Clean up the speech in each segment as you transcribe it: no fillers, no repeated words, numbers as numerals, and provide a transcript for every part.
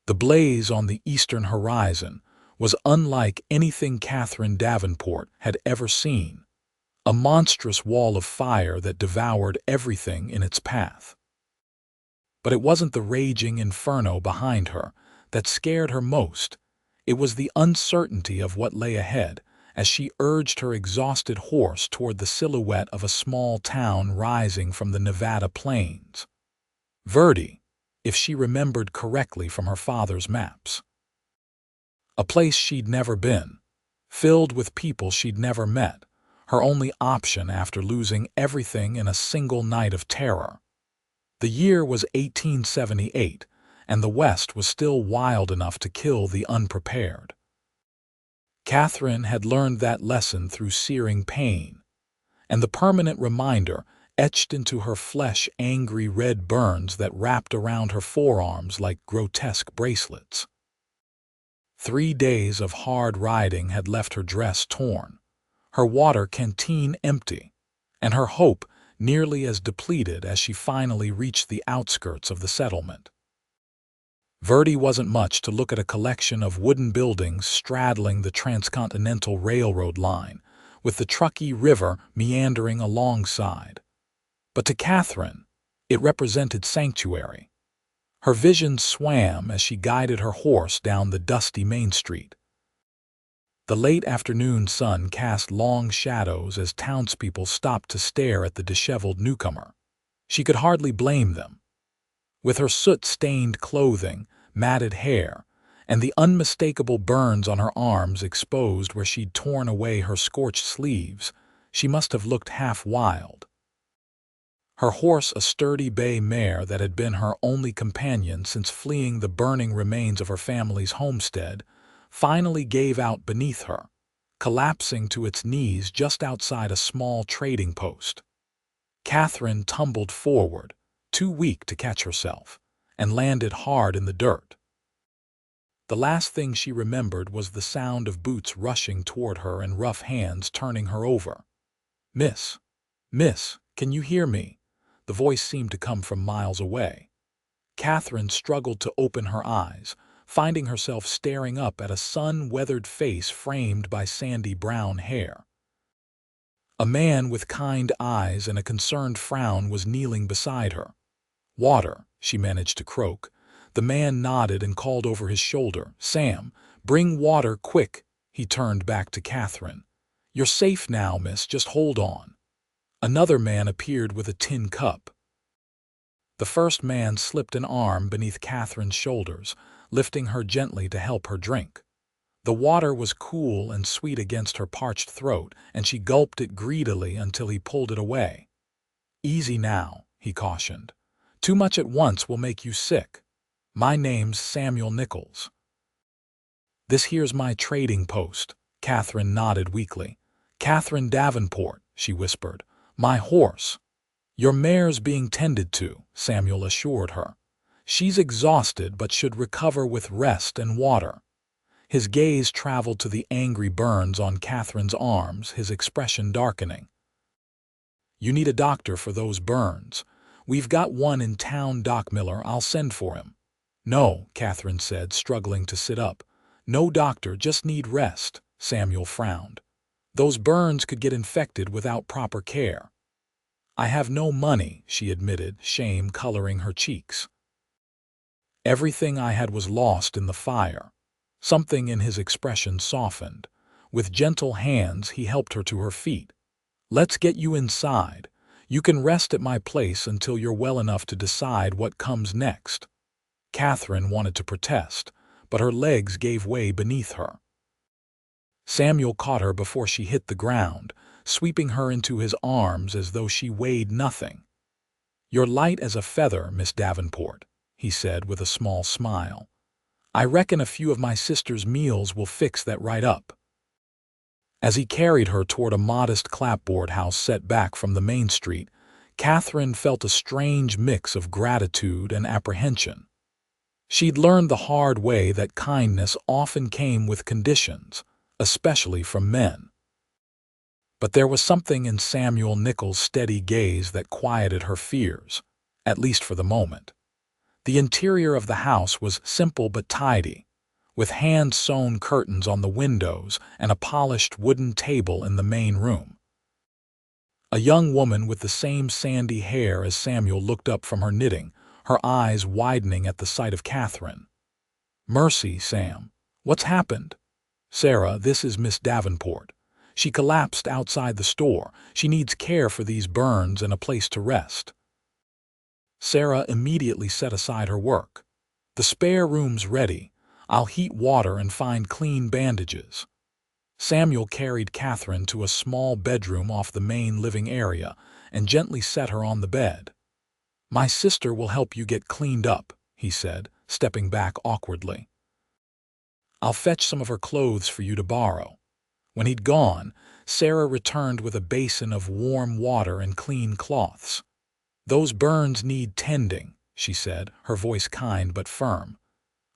The blaze on the eastern horizon was unlike anything Katherine Davenport had ever seen, a monstrous wall of fire that devoured everything in its path. But it wasn't the raging inferno behind her that scared her most. It was the uncertainty of what lay ahead as she urged her exhausted horse toward the silhouette of a small town rising from the Nevada plains. Verdi, if she remembered correctly from her father's maps. A place she'd never been, filled with people she'd never met, her only option after losing everything in a single night of terror. The year was 1878, and the West was still wild enough to kill the unprepared. Katherine had learned that lesson through searing pain, and the permanent reminder etched into her flesh angry red burns that wrapped around her forearms like grotesque bracelets. 3 days of hard riding had left her dress torn, her water canteen empty, and her hope nearly as depleted as she finally reached the outskirts of the settlement. Verdi wasn't much to look at, a collection of wooden buildings straddling the transcontinental railroad line, with the Truckee River meandering alongside. But to Katherine, it represented sanctuary. Her vision swam as she guided her horse down the dusty main street. The late afternoon sun cast long shadows as townspeople stopped to stare at the disheveled newcomer. She could hardly blame them. With her soot-stained clothing, matted hair, and the unmistakable burns on her arms exposed where she'd torn away her scorched sleeves, she must have looked half wild. Her horse, a sturdy bay mare that had been her only companion since fleeing the burning remains of her family's homestead, finally gave out beneath her, collapsing to its knees just outside a small trading post. Katherine tumbled forward, too weak to catch herself, and landed hard in the dirt. The last thing she remembered was the sound of boots rushing toward her and rough hands turning her over. "Miss, can you hear me?" The voice seemed to come from miles away. Katherine struggled to open her eyes, finding herself staring up at a sun-weathered face framed by sandy brown hair. A man with kind eyes and a concerned frown was kneeling beside her. "Water," she managed to croak. The man nodded and called over his shoulder, "Sam, bring water quick." He turned back to Katherine. "You're safe now, miss, just hold on." Another man appeared with a tin cup. The first man slipped an arm beneath Katherine's shoulders, lifting her gently to help her drink. The water was cool and sweet against her parched throat, and she gulped it greedily until he pulled it away. "Easy now," he cautioned. "Too much at once will make you sick. My name's Samuel Nichols." "This here's my trading post," Katherine nodded weakly. "Katherine Davenport," she whispered. "My horse." "Your mare's being tended to," Samuel assured her. "She's exhausted but should recover with rest and water." His gaze traveled to the angry burns on Katherine's arms, his expression darkening. "You need a doctor for those burns. We've got one in town, Doc Miller. I'll send for him." "No," Katherine said, struggling to sit up. "No doctor, just need rest." Samuel frowned. "Those burns could get infected without proper care." "I have no money," she admitted, shame coloring her cheeks. "Everything I had was lost in the fire." Something in his expression softened. With gentle hands, he helped her to her feet. "Let's get you inside. You can rest at my place until you're well enough to decide what comes next." Katherine wanted to protest, but her legs gave way beneath her. Samuel caught her before she hit the ground, sweeping her into his arms as though she weighed nothing. "You're light as a feather, Miss Davenport," he said with a small smile. "I reckon a few of my sister's meals will fix that right up." As he carried her toward a modest clapboard house set back from the main street, Katherine felt a strange mix of gratitude and apprehension. She'd learned the hard way that kindness often came with conditions, especially from men. But there was something in Samuel Nichols' steady gaze that quieted her fears, at least for the moment. The interior of the house was simple but tidy, with hand-sewn curtains on the windows and a polished wooden table in the main room. A young woman with the same sandy hair as Samuel looked up from her knitting, her eyes widening at the sight of Katherine. "Mercy, Sam. What's happened?" "Sarah, this is Miss Davenport. She collapsed outside the store. She needs care for these burns and a place to rest." Sarah immediately set aside her work. "The spare room's ready. I'll heat water and find clean bandages." Samuel carried Katherine to a small bedroom off the main living area and gently set her on the bed. "My sister will help you get cleaned up," he said, stepping back awkwardly. "I'll fetch some of her clothes for you to borrow." When he'd gone, Sarah returned with a basin of warm water and clean cloths. "Those burns need tending," she said, her voice kind but firm.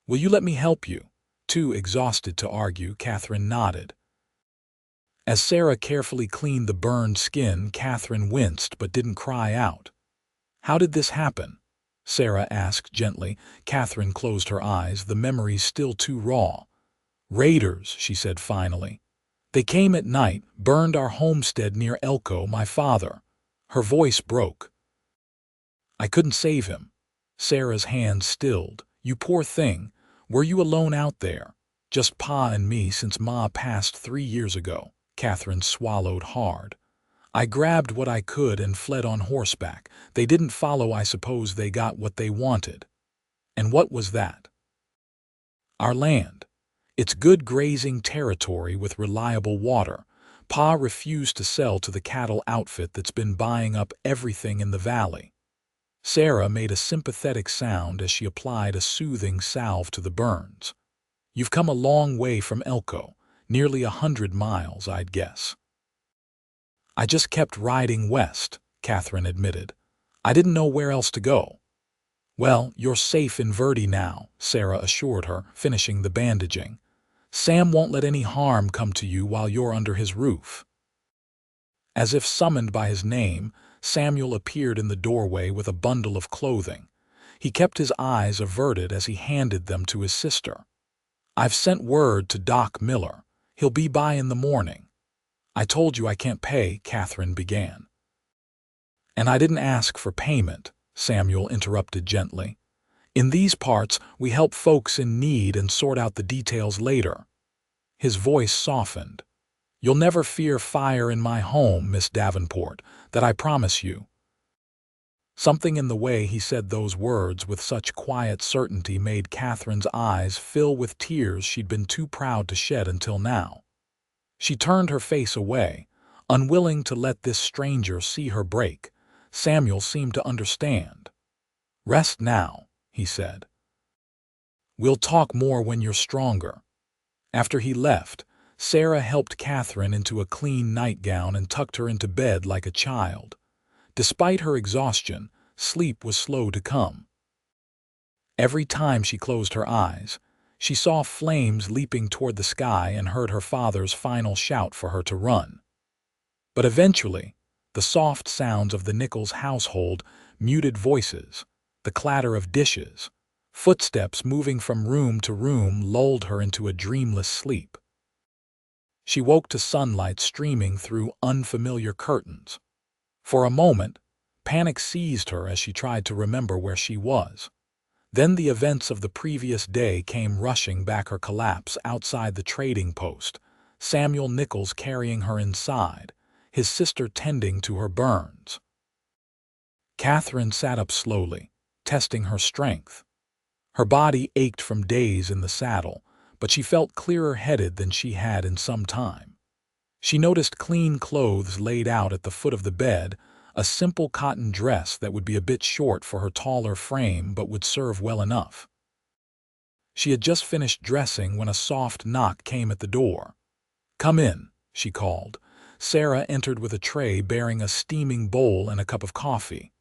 "Will you let me help you?" Too exhausted to argue, Katherine nodded. As Sarah carefully cleaned the burned skin, Katherine winced but didn't cry out. "How did this happen?" Sarah asked gently. Katherine closed her eyes, the memories still too raw. "Raiders," she said finally. "They came at night, burned our homestead near Elko, my father." Her voice broke. "I couldn't save him." Sarah's hand stilled. "You poor thing. Were you alone out there?" "Just Pa and me since Ma passed 3 years ago." Katherine swallowed hard. "I grabbed what I could and fled on horseback. They didn't follow. I suppose they got what they wanted." "And what was that?" "Our land. It's good grazing territory with reliable water. Pa refused to sell to the cattle outfit that's been buying up everything in the valley." Sarah made a sympathetic sound as she applied a soothing salve to the burns. "You've come a long way from Elko, nearly 100 miles, I'd guess." "I just kept riding west," Katherine admitted. "I didn't know where else to go." "Well, you're safe in Verdi now," Sarah assured her, finishing the bandaging. "Sam won't let any harm come to you while you're under his roof." As if summoned by his name, Samuel appeared in the doorway with a bundle of clothing. He kept his eyes averted as he handed them to his sister. "I've sent word to Doc Miller. He'll be by in the morning." "I told you I can't pay," Katherine began. "And I didn't ask for payment," Samuel interrupted gently. "In these parts, we help folks in need and sort out the details later." His voice softened. "You'll never fear fire in my home, Miss Davenport, that I promise you." Something in the way he said those words with such quiet certainty made Katherine's eyes fill with tears she'd been too proud to shed until now. She turned her face away, unwilling to let this stranger see her break. Samuel seemed to understand. "Rest now," he said. "We'll talk more when you're stronger." After he left, Sarah helped Katherine into a clean nightgown and tucked her into bed like a child. Despite her exhaustion, sleep was slow to come. Every time she closed her eyes, she saw flames leaping toward the sky and heard her father's final shout for her to run. But eventually, the soft sounds of the Nichols household, muted voices, the clatter of dishes, footsteps moving from room to room lulled her into a dreamless sleep. She woke to sunlight streaming through unfamiliar curtains. For a moment, panic seized her as she tried to remember where she was. Then the events of the previous day came rushing back: her collapse outside the trading post, Samuel Nichols carrying her inside, his sister tending to her burns. Katherine sat up slowly, testing her strength. Her body ached from days in the saddle, but she felt clearer-headed than she had in some time. She noticed clean clothes laid out at the foot of the bed, a simple cotton dress that would be a bit short for her taller frame but would serve well enough. She had just finished dressing when a soft knock came at the door. "Come in," she called. Sarah entered with a tray bearing a steaming bowl and a cup of coffee.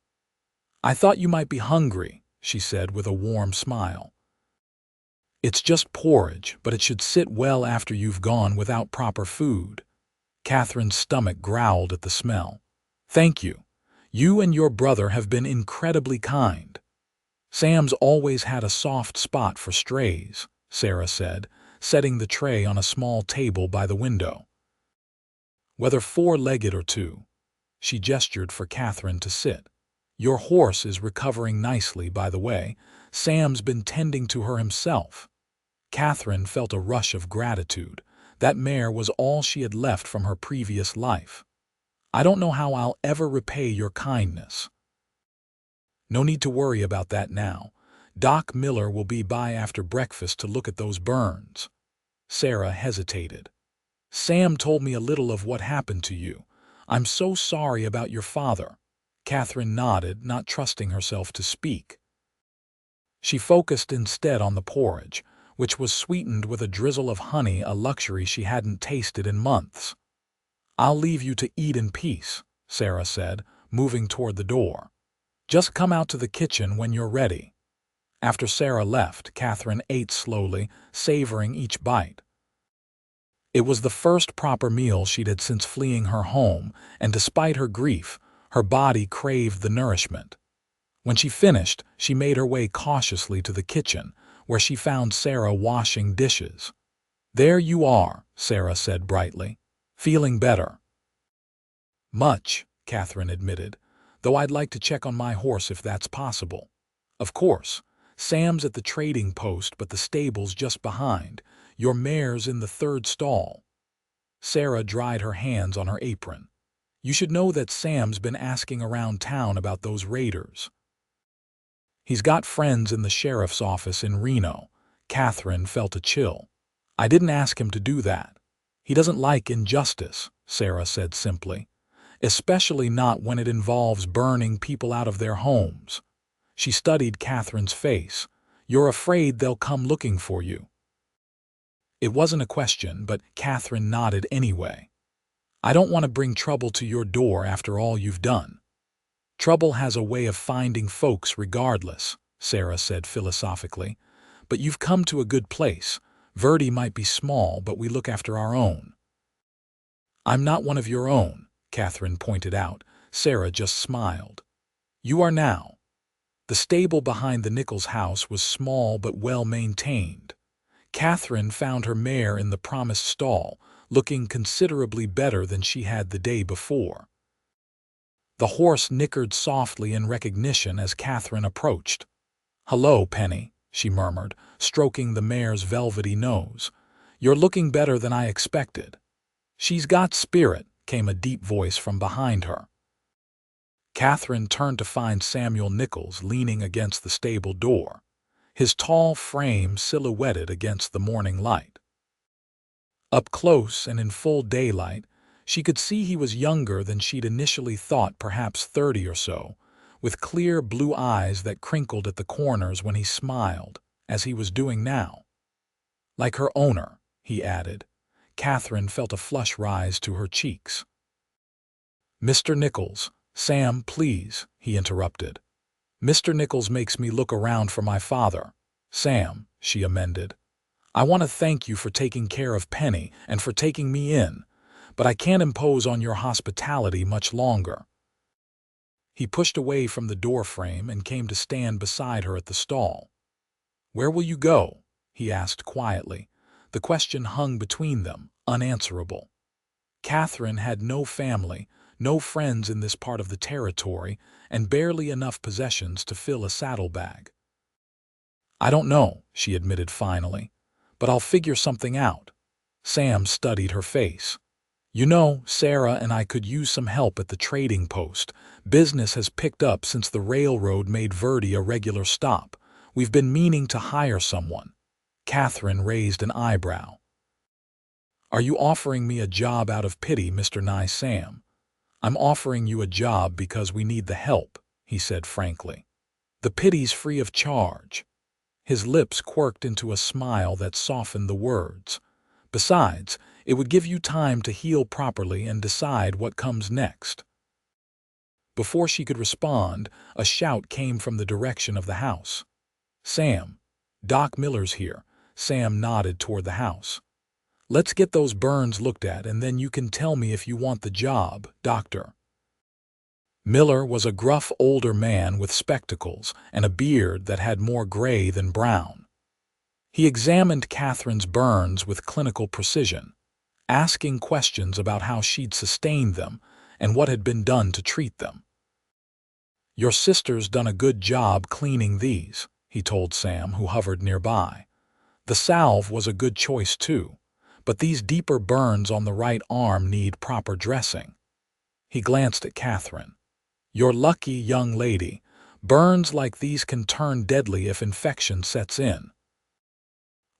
"I thought you might be hungry," she said with a warm smile. "It's just porridge, but it should sit well after you've gone without proper food." Katherine's stomach growled at the smell. "Thank you. You and your brother have been incredibly kind." Sam's always had a soft spot for strays, Sarah said, setting the tray on a small table by the window. Whether four-legged or two, she gestured for Katherine to sit. Your horse is recovering nicely, by the way. Sam's been tending to her himself. Katherine felt a rush of gratitude. That mare was all she had left from her previous life. I don't know how I'll ever repay your kindness. No need to worry about that now. Doc Miller will be by after breakfast to look at those burns. Sarah hesitated. Sam told me a little of what happened to you. I'm so sorry about your father. Katherine nodded, not trusting herself to speak. She focused instead on the porridge, which was sweetened with a drizzle of honey, a luxury she hadn't tasted in months. I'll leave you to eat in peace, Sarah said, moving toward the door. Just come out to the kitchen when you're ready. After Sarah left, Katherine ate slowly, savoring each bite. It was the first proper meal she'd had since fleeing her home, and despite her grief, her body craved the nourishment. When she finished, she made her way cautiously to the kitchen, where she found Sarah washing dishes. There you are, Sarah said brightly. Feeling better? Much, Katherine admitted, though I'd like to check on my horse if that's possible. Of course. Sam's at the trading post, but the stable's just behind. Your mare's in the third stall. Sarah dried her hands on her apron. You should know that Sam's been asking around town about those raiders. He's got friends in the sheriff's office in Reno. Katherine felt a chill. I didn't ask him to do that. He doesn't like injustice, Sarah said simply, especially not when it involves burning people out of their homes. She studied Katherine's face. You're afraid they'll come looking for you. It wasn't a question, but Katherine nodded anyway. I don't want to bring trouble to your door after all you've done. Trouble has a way of finding folks regardless, Sarah said philosophically. But you've come to a good place. Verdi might be small, but we look after our own. I'm not one of your own, Katherine pointed out. Sarah just smiled. You are now. The stable behind the Nichols house was small but well maintained. Katherine found her mare in the promised stall, looking considerably better than she had the day before. The horse nickered softly in recognition as Katherine approached. Hello, Penny, she murmured, stroking the mare's velvety nose. You're looking better than I expected. She's got spirit, came a deep voice from behind her. Katherine turned to find Samuel Nichols leaning against the stable door, his tall frame silhouetted against the morning light. Up close and in full daylight, she could see he was younger than she'd initially thought, perhaps 30 or so, with clear blue eyes that crinkled at the corners when he smiled, as he was doing now. Like her owner, he added. Katherine felt a flush rise to her cheeks. Mr. Nichols, Sam, please, he interrupted. Mr. Nichols makes me look around for my father. Sam, she amended. I want to thank you for taking care of Penny and for taking me in, but I can't impose on your hospitality much longer. He pushed away from the doorframe and came to stand beside her at the stall. Where will you go? He asked quietly. The question hung between them, unanswerable. Katherine had no family, no friends in this part of the territory, and barely enough possessions to fill a saddlebag. I don't know, she admitted finally, but I'll figure something out. Sam studied her face. You know, Sarah and I could use some help at the trading post. Business has picked up since the railroad made Verdi a regular stop. We've been meaning to hire someone. Katherine raised an eyebrow. Are you offering me a job out of pity, Mr. Nye Sam? I'm offering you a job because we need the help, he said frankly. The pity's free of charge. His lips quirked into a smile that softened the words. Besides, it would give you time to heal properly and decide what comes next. Before she could respond, a shout came from the direction of the house. Sam, Doc Miller's here. Sam nodded toward the house. Let's get those burns looked at and then you can tell me if you want the job, doctor. Miller was a gruff older man with spectacles and a beard that had more gray than brown. He examined Catherine's burns with clinical precision, asking questions about how she'd sustained them and what had been done to treat them. "Your sister's done a good job cleaning these," he told Sam, who hovered nearby. "The salve was a good choice too, but these deeper burns on the right arm need proper dressing." He glanced at Catherine. "You're lucky, young lady. Burns like these can turn deadly if infection sets in."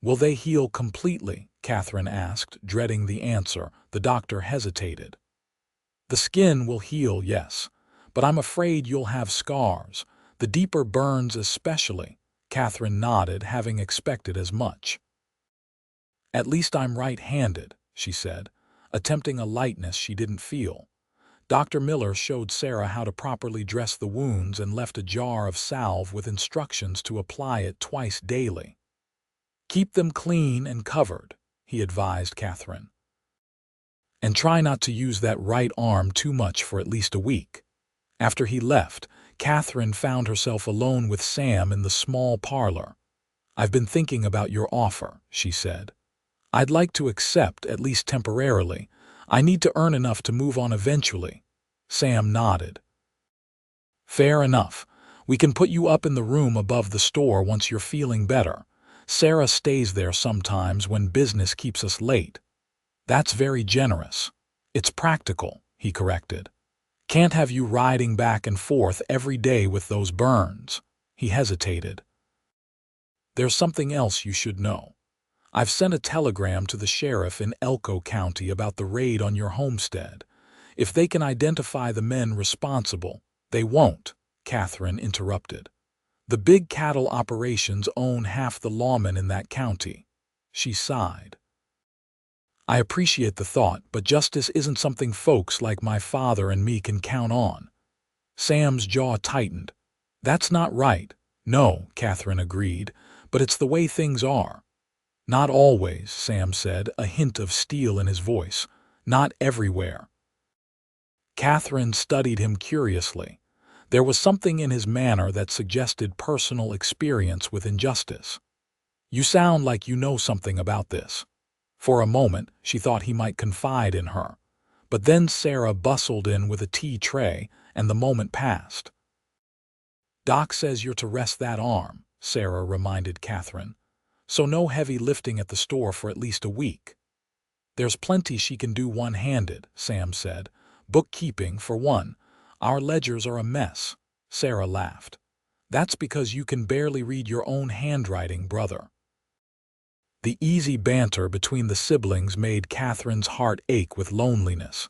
"Will they heal completely?" Catherine asked, dreading the answer. The doctor hesitated. "The skin will heal, yes, but I'm afraid you'll have scars, the deeper burns especially." Catherine nodded, having expected as much. "At least I'm right-handed," she said, attempting a lightness she didn't feel. Dr. Miller showed Sarah how to properly dress the wounds and left a jar of salve with instructions to apply it twice daily. "Keep them clean and covered," he advised Catherine. "And try not to use that right arm too much for at least a week." After he left, Catherine found herself alone with Sam in the small parlor. "I've been thinking about your offer," she said. "I'd like to accept, at least temporarily. I need to earn enough to move on eventually." Sam nodded. "Fair enough. We can put you up in the room above the store once you're feeling better. Sarah stays there sometimes when business keeps us late." "That's very generous." "It's practical," he corrected. "Can't have you riding back and forth every day with those burns." He hesitated. "There's something else you should know. I've sent a telegram to the sheriff in Elko County about the raid on your homestead. If they can identify the men responsible—" "They won't," Catherine interrupted. "The big cattle operations own half the lawmen in that county." She sighed. "I appreciate the thought, but justice isn't something folks like my father and me can count on." Sam's jaw tightened. "That's not right." "No," Catherine agreed, "but it's the way things are." "Not always," Sam said, a hint of steel in his voice. "Not everywhere." Catherine studied him curiously. There was something in his manner that suggested personal experience with injustice. "You sound like you know something about this." For a moment, she thought he might confide in her. But then Sarah bustled in with a tea tray, and the moment passed. "Doc says you're to rest that arm," Sarah reminded Catherine. "So no heavy lifting at the store for at least a week." "There's plenty she can do one-handed," Sam said. "Bookkeeping, for one. Our ledgers are a mess." Sarah laughed. "That's because you can barely read your own handwriting, brother." The easy banter between the siblings made Catherine's heart ache with loneliness.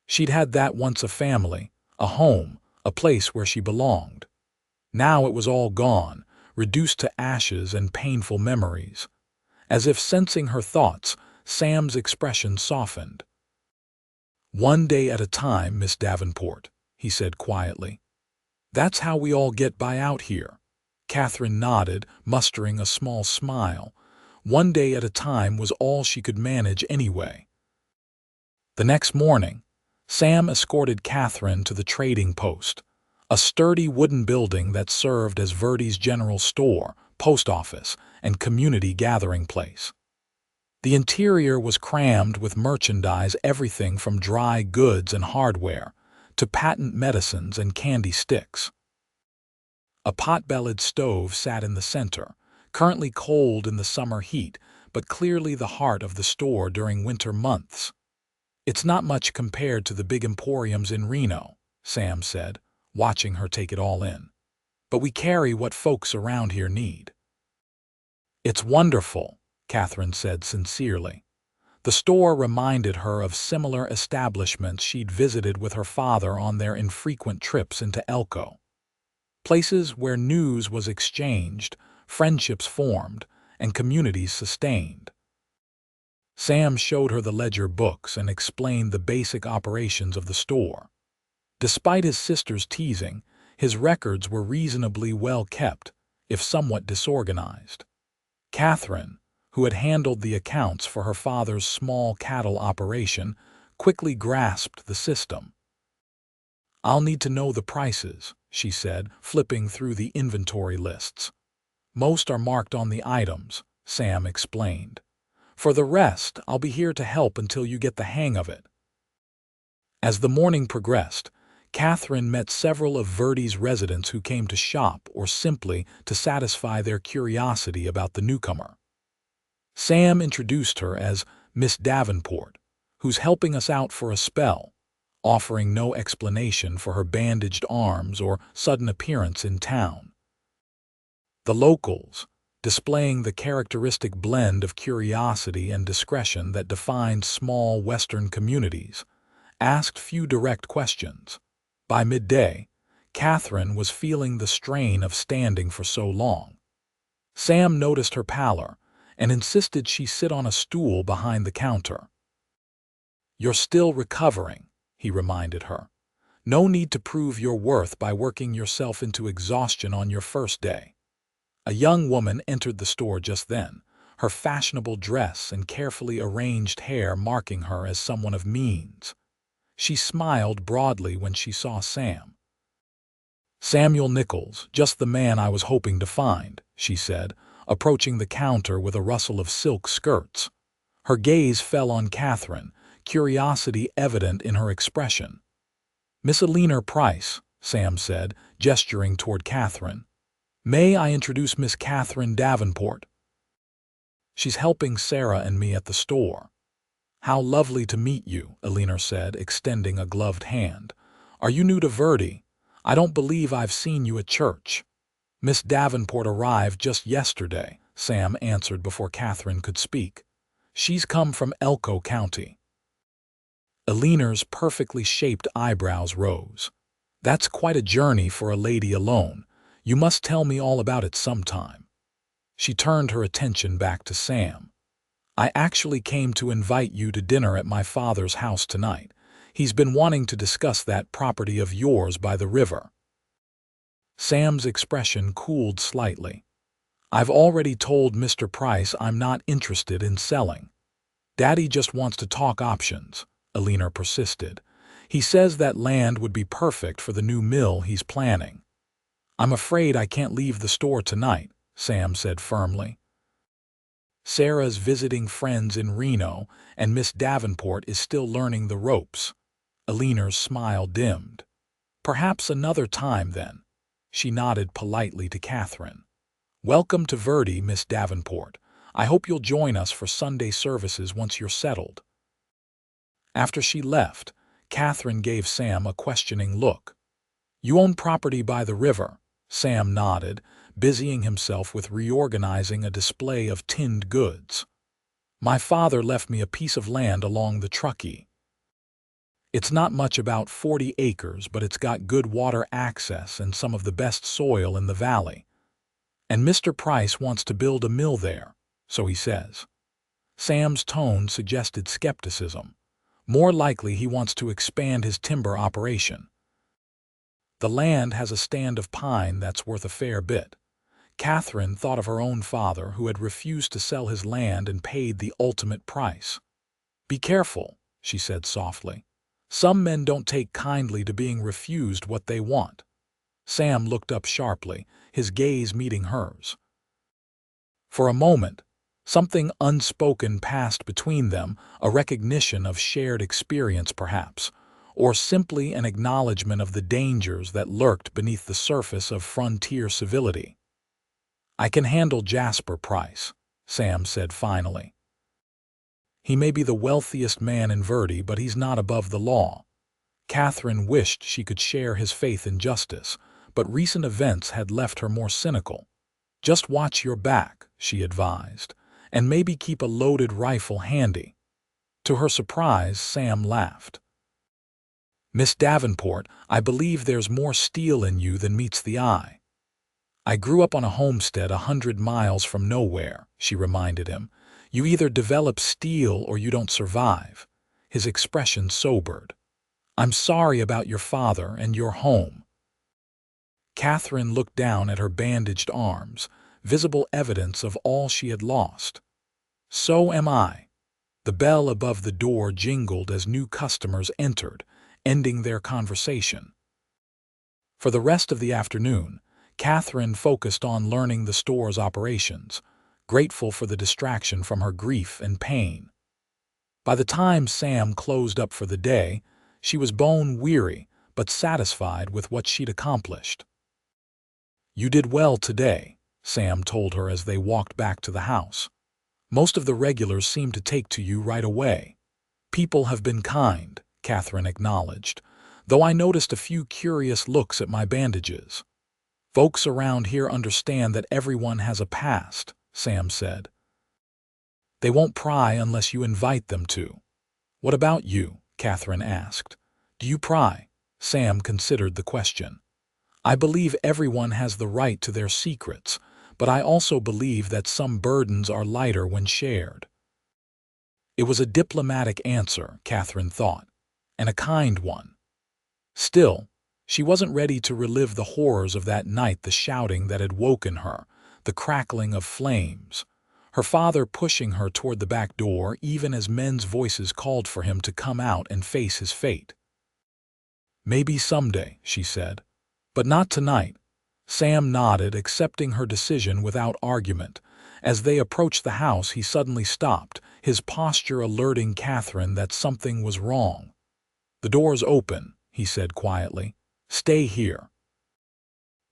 She'd had that once: a family, a home, a place where she belonged. Now it was all gone, reduced to ashes and painful memories. As if sensing her thoughts, Sam's expression softened. "One day at a time, Miss Davenport," he said quietly. "That's how we all get by out here." Catherine nodded, mustering a small smile. One day at a time was all she could manage anyway. The next morning, Sam escorted Catherine to the trading post, a sturdy wooden building that served as Verdi's general store, post office, and community gathering place. The interior was crammed with merchandise, everything from dry goods and hardware to patent medicines and candy sticks. A pot-bellied stove sat in the center, currently cold in the summer heat, but clearly the heart of the store during winter months. "It's not much compared to the big emporiums in Reno," Sam said, watching her take it all in. "But we carry what folks around here need." "It's wonderful," Catherine said sincerely. The store reminded her of similar establishments she'd visited with her father on their infrequent trips into Elko. Places where news was exchanged, friendships formed, and communities sustained. Sam showed her the ledger books and explained the basic operations of the store. Despite his sister's teasing, his records were reasonably well kept, if somewhat disorganized. Catherine, who had handled the accounts for her father's small cattle operation, quickly grasped the system. "I'll need to know the prices," she said, flipping through the inventory lists. "Most are marked on the items," Sam explained. "For the rest, I'll be here to help until you get the hang of it." As the morning progressed, Katherine met several of Verdi's residents who came to shop or simply to satisfy their curiosity about the newcomer. Sam introduced her as Miss Davenport, who's helping us out for a spell, offering no explanation for her bandaged arms or sudden appearance in town. The locals, displaying the characteristic blend of curiosity and discretion that defines small Western communities, asked few direct questions. By midday, Katherine was feeling the strain of standing for so long. Sam noticed her pallor and insisted she sit on a stool behind the counter. "You're still recovering," he reminded her. "No need to prove your worth by working yourself into exhaustion on your first day." A young woman entered the store just then, her fashionable dress and carefully arranged hair marking her as someone of means. She smiled broadly when she saw Sam. "Samuel Nichols, just the man I was hoping to find," she said, approaching the counter with a rustle of silk skirts. Her gaze fell on Katherine, curiosity evident in her expression. "Miss Eleanor Price," Sam said, gesturing toward Katherine. "May I introduce Miss Katherine Davenport? She's helping Sarah and me at the store." "How lovely to meet you," Eleanor said, extending a gloved hand. "Are you new to Verdi? I don't believe I've seen you at church." "Miss Davenport arrived just yesterday," Sam answered before Katherine could speak. "She's come from Elko County." Eleanor's perfectly shaped eyebrows rose. "That's quite a journey for a lady alone. You must tell me all about it sometime." She turned her attention back to Sam. "I actually came to invite you to dinner at my father's house tonight. He's been wanting to discuss that property of yours by the river." Sam's expression cooled slightly. "I've already told Mr. Price I'm not interested in selling." "Daddy just wants to talk options," Eleanor persisted. "He says that land would be perfect for the new mill he's planning." "I'm afraid I can't leave the store tonight," Sam said firmly. "Sarah's visiting friends in Reno, and Miss Davenport is still learning the ropes." Eleanor's smile dimmed. "Perhaps another time, then." She nodded politely to Katherine. "Welcome to Verdi, Miss Davenport. I hope you'll join us for Sunday services once you're settled." After she left, Katherine gave Sam a questioning look. "You own property by the river?" Sam nodded, busying himself with reorganizing a display of tinned goods. "My father left me a piece of land along the Truckee. It's not much, about 40 acres, but it's got good water access and some of the best soil in the valley. And Mr. Price wants to build a mill there, so he says." Sam's tone suggested skepticism. "More likely he wants to expand his timber operation." "The land has a stand of pine that's worth a fair bit." Katherine thought of her own father, who had refused to sell his land and paid the ultimate price. "Be careful," she said softly. "Some men don't take kindly to being refused what they want." Sam looked up sharply, his gaze meeting hers. For a moment, something unspoken passed between them, a recognition of shared experience perhaps, or simply an acknowledgement of the dangers that lurked beneath the surface of frontier civility. "I can handle Jasper Price," Sam said finally. "He may be the wealthiest man in Verdi, but he's not above the law." Katherine wished she could share his faith in justice, but recent events had left her more cynical. "Just watch your back," she advised, "and maybe keep a loaded rifle handy." To her surprise, Sam laughed. "Miss Davenport, I believe there's more steel in you than meets the eye." "I grew up on a homestead 100 miles from nowhere," she reminded him. "You either develop steel or you don't survive." His expression sobered. "I'm sorry about your father and your home." Katherine looked down at her bandaged arms, visible evidence of all she had lost. "So am I." The bell above the door jingled as new customers entered, ending their conversation. For the rest of the afternoon, Katherine focused on learning the store's operations, grateful for the distraction from her grief and pain. By the time Sam closed up for the day, she was bone-weary but satisfied with what she'd accomplished. "You did well today," Sam told her as they walked back to the house. "Most of the regulars seem to take to you right away." "People have been kind," Katherine acknowledged, "though I noticed a few curious looks at my bandages." "Folks around here understand that everyone has a past," Sam said. "They won't pry unless you invite them to." "What about you?" Katherine asked. "Do you pry?" Sam considered the question. "I believe everyone has the right to their secrets, but I also believe that some burdens are lighter when shared." It was a diplomatic answer, Katherine thought, and a kind one. Still, she wasn't ready to relive the horrors of that night, the shouting that had woken her, the crackling of flames, her father pushing her toward the back door even as men's voices called for him to come out and face his fate. "Maybe someday," she said, "but not tonight." Sam nodded, accepting her decision without argument. As they approached the house, he suddenly stopped, his posture alerting Katherine that something was wrong. "The door's open," he said quietly. "Stay here."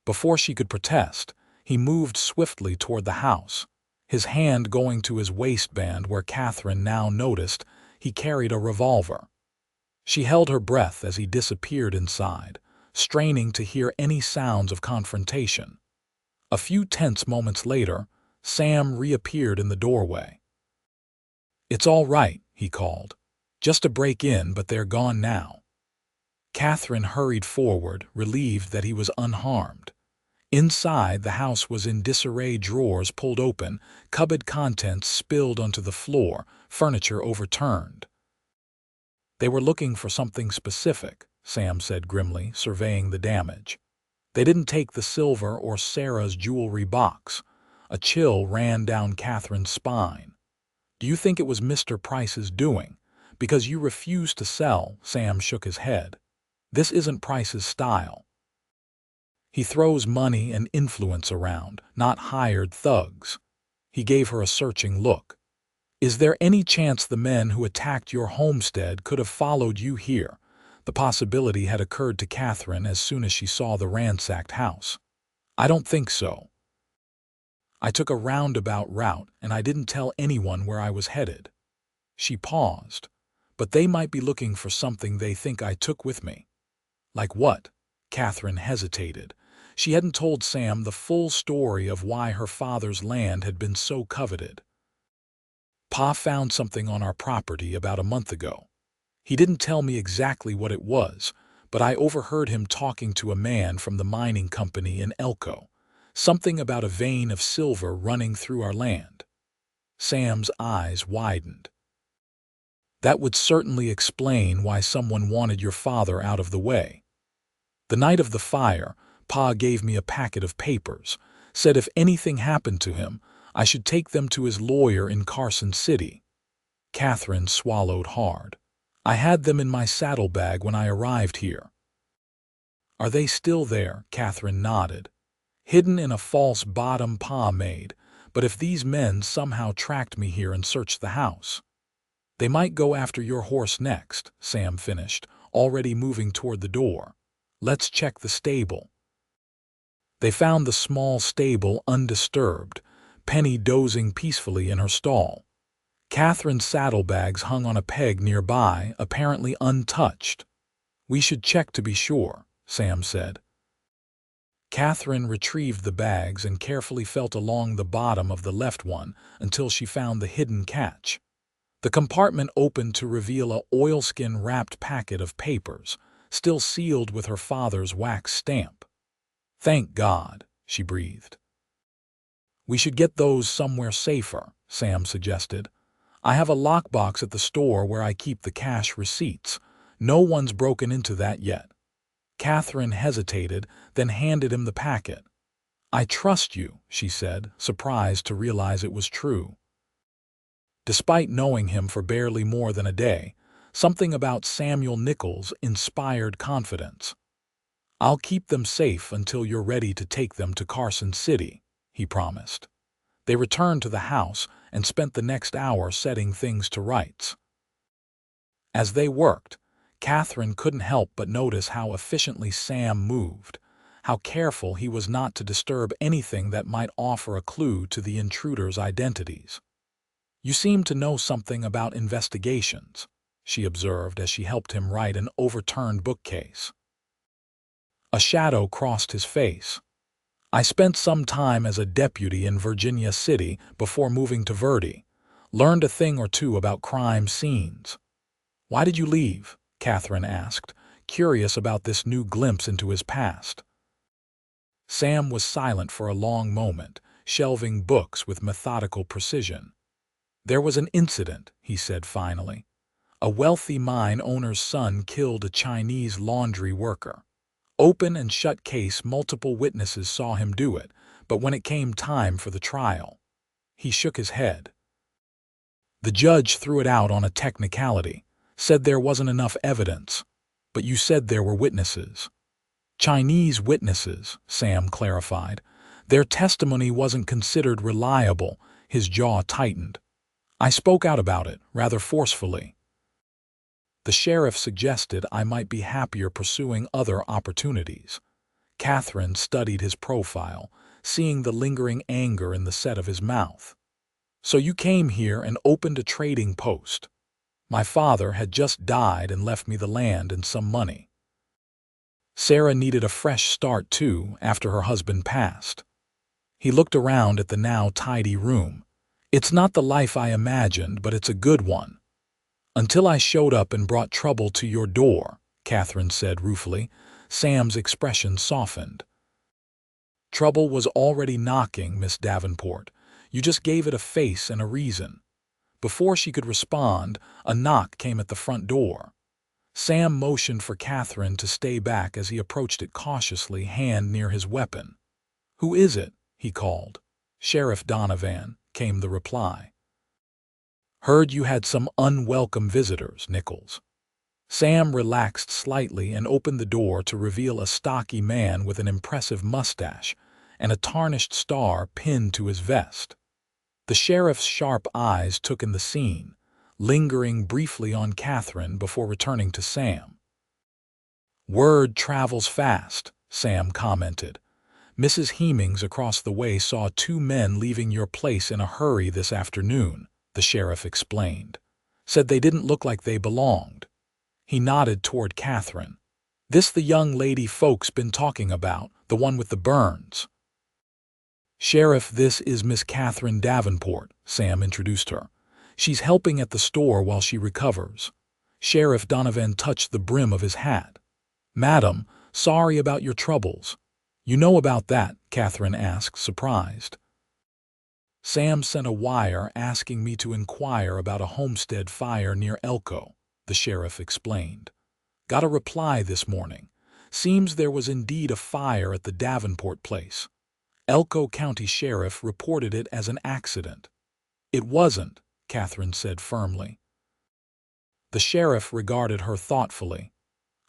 Before she could protest, he moved swiftly toward the house, his hand going to his waistband where Katherine now noticed he carried a revolver. She held her breath as he disappeared inside, straining to hear any sounds of confrontation. A few tense moments later, Sam reappeared in the doorway. "It's all right," he called. "Just a break-in, but they're gone now." Katherine hurried forward, relieved that he was unharmed. Inside, the house was in disarray, drawers pulled open, cupboard contents spilled onto the floor, furniture overturned. "They were looking for something specific," Sam said grimly, surveying the damage. "They didn't take the silver or Sarah's jewelry box." A chill ran down Katherine's spine. "Do you think it was Mr. Price's doing? Because you refused to sell?" Sam shook his head. "This isn't Price's style. He throws money and influence around, not hired thugs." He gave her a searching look. "Is there any chance the men who attacked your homestead could have followed you here?" The possibility had occurred to Katherine as soon as she saw the ransacked house. "I don't think so. I took a roundabout route, and I didn't tell anyone where I was headed." She paused. "But they might be looking for something they think I took with me." "Like what?" Katherine hesitated. She hadn't told Sam the full story of why her father's land had been so coveted. "Pa found something on our property about a month ago. He didn't tell me exactly what it was, but I overheard him talking to a man from the mining company in Elko. Something about a vein of silver running through our land." Sam's eyes widened. "That would certainly explain why someone wanted your father out of the way. The night of the fire, Pa gave me a packet of papers, said if anything happened to him, I should take them to his lawyer in Carson City." Katherine swallowed hard. "I had them in my saddlebag when I arrived here." "Are they still there?" Katherine nodded. "Hidden in a false bottom Pa made, but if these men somehow tracked me here and searched the house." "They might go after your horse next," Sam finished, already moving toward the door. "Let's check the stable." They found the small stable undisturbed, Penny dozing peacefully in her stall. Katherine's saddlebags hung on a peg nearby, apparently untouched. "We should check to be sure," Sam said. Katherine retrieved the bags and carefully felt along the bottom of the left one until she found the hidden catch. The compartment opened to reveal a oilskin-wrapped packet of papers, still sealed with her father's wax stamp. "Thank God," she breathed. "We should get those somewhere safer," Sam suggested. "I have a lockbox at the store where I keep the cash receipts. No one's broken into that yet." Katherine hesitated, then handed him the packet. "I trust you," she said, surprised to realize it was true. Despite knowing him for barely more than a day, something about Samuel Nichols inspired confidence. I'll keep them safe until you're ready to take them to Carson City, he promised. They returned to the house and spent the next hour setting things to rights. As they worked, Katherine couldn't help but notice how efficiently Sam moved, how careful he was not to disturb anything that might offer a clue to the intruders' identities. "You seem to know something about investigations," she observed as she helped him right an overturned bookcase. A shadow crossed his face. "I spent some time as a deputy in Virginia City before moving to Verdi. Learned a thing or two about crime scenes." "Why did you leave?" Katherine asked, curious about this new glimpse into his past. Sam was silent for a long moment, shelving books with methodical precision. "There was an incident," he said finally. "A wealthy mine owner's son killed a Chinese laundry worker. Open and shut case, multiple witnesses saw him do it, but when it came time for the trial..." He shook his head. "The judge threw it out on a technicality, said there wasn't enough evidence. But you said there were witnesses." "Chinese witnesses," Sam clarified. "Their testimony wasn't considered reliable." His jaw tightened. "I spoke out about it, rather forcefully. The sheriff suggested I might be happier pursuing other opportunities." Katherine studied his profile, seeing the lingering anger in the set of his mouth. "So you came here and opened a trading post." "My father had just died and left me the land and some money. Sarah needed a fresh start too after her husband passed." He looked around at the now tidy room. "It's not the life I imagined, but it's a good one." "Until I showed up and brought trouble to your door," Katherine said ruefully. Sam's expression softened. "Trouble was already knocking, Miss Davenport. You just gave it a face and a reason." Before she could respond, a knock came at the front door. Sam motioned for Katherine to stay back as he approached it cautiously, hand near his weapon. "Who is it?" he called. "Sheriff Donovan," came the reply. "Heard you had some unwelcome visitors, Nichols." Sam relaxed slightly and opened the door to reveal a stocky man with an impressive mustache and a tarnished star pinned to his vest. The sheriff's sharp eyes took in the scene, lingering briefly on Katherine before returning to Sam. "Word travels fast," Sam commented. "Mrs. Hemings across the way saw two men leaving your place in a hurry this afternoon," the sheriff explained. "Said they didn't look like they belonged." He nodded toward Katherine. "This the young lady folks been talking about, the one with the burns?" "Sheriff, this is Miss Katherine Davenport," Sam introduced her. "She's helping at the store while she recovers." Sheriff Donovan touched the brim of his hat. "Madam, sorry about your troubles." "You know about that?" Katherine asked, surprised. "Sam sent a wire asking me to inquire about a homestead fire near Elko," the sheriff explained. "Got a reply this morning. Seems there was indeed a fire at the Davenport place. Elko County Sheriff reported it as an accident." "It wasn't," Katherine said firmly. The sheriff regarded her thoughtfully.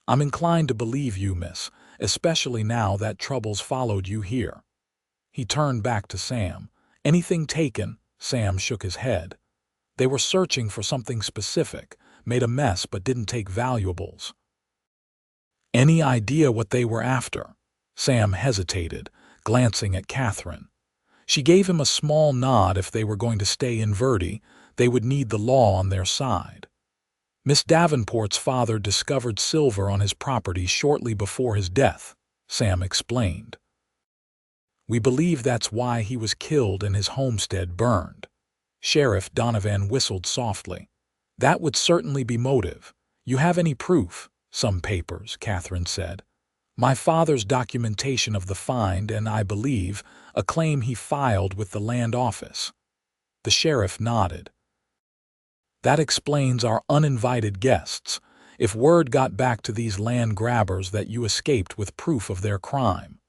"I'm inclined to believe you, miss, especially now that trouble's followed you here." He turned back to Sam. "Anything taken?" Sam shook his head. "They were searching for something specific, made a mess but didn't take valuables." "Any idea what they were after?" Sam hesitated, glancing at Katherine. She gave him a small nod. If they were going to stay in Verdi, they would need the law on their side. "Miss Davenport's father discovered silver on his property shortly before his death," Sam explained. "We believe that's why he was killed and his homestead burned." Sheriff Donovan whistled softly. "That would certainly be motive. You have any proof?" "Some papers," Katherine said. "My father's documentation of the find and, I believe, a claim he filed with the land office." The sheriff nodded. "That explains our uninvited guests. If word got back to these land grabbers that you escaped with proof of their crime,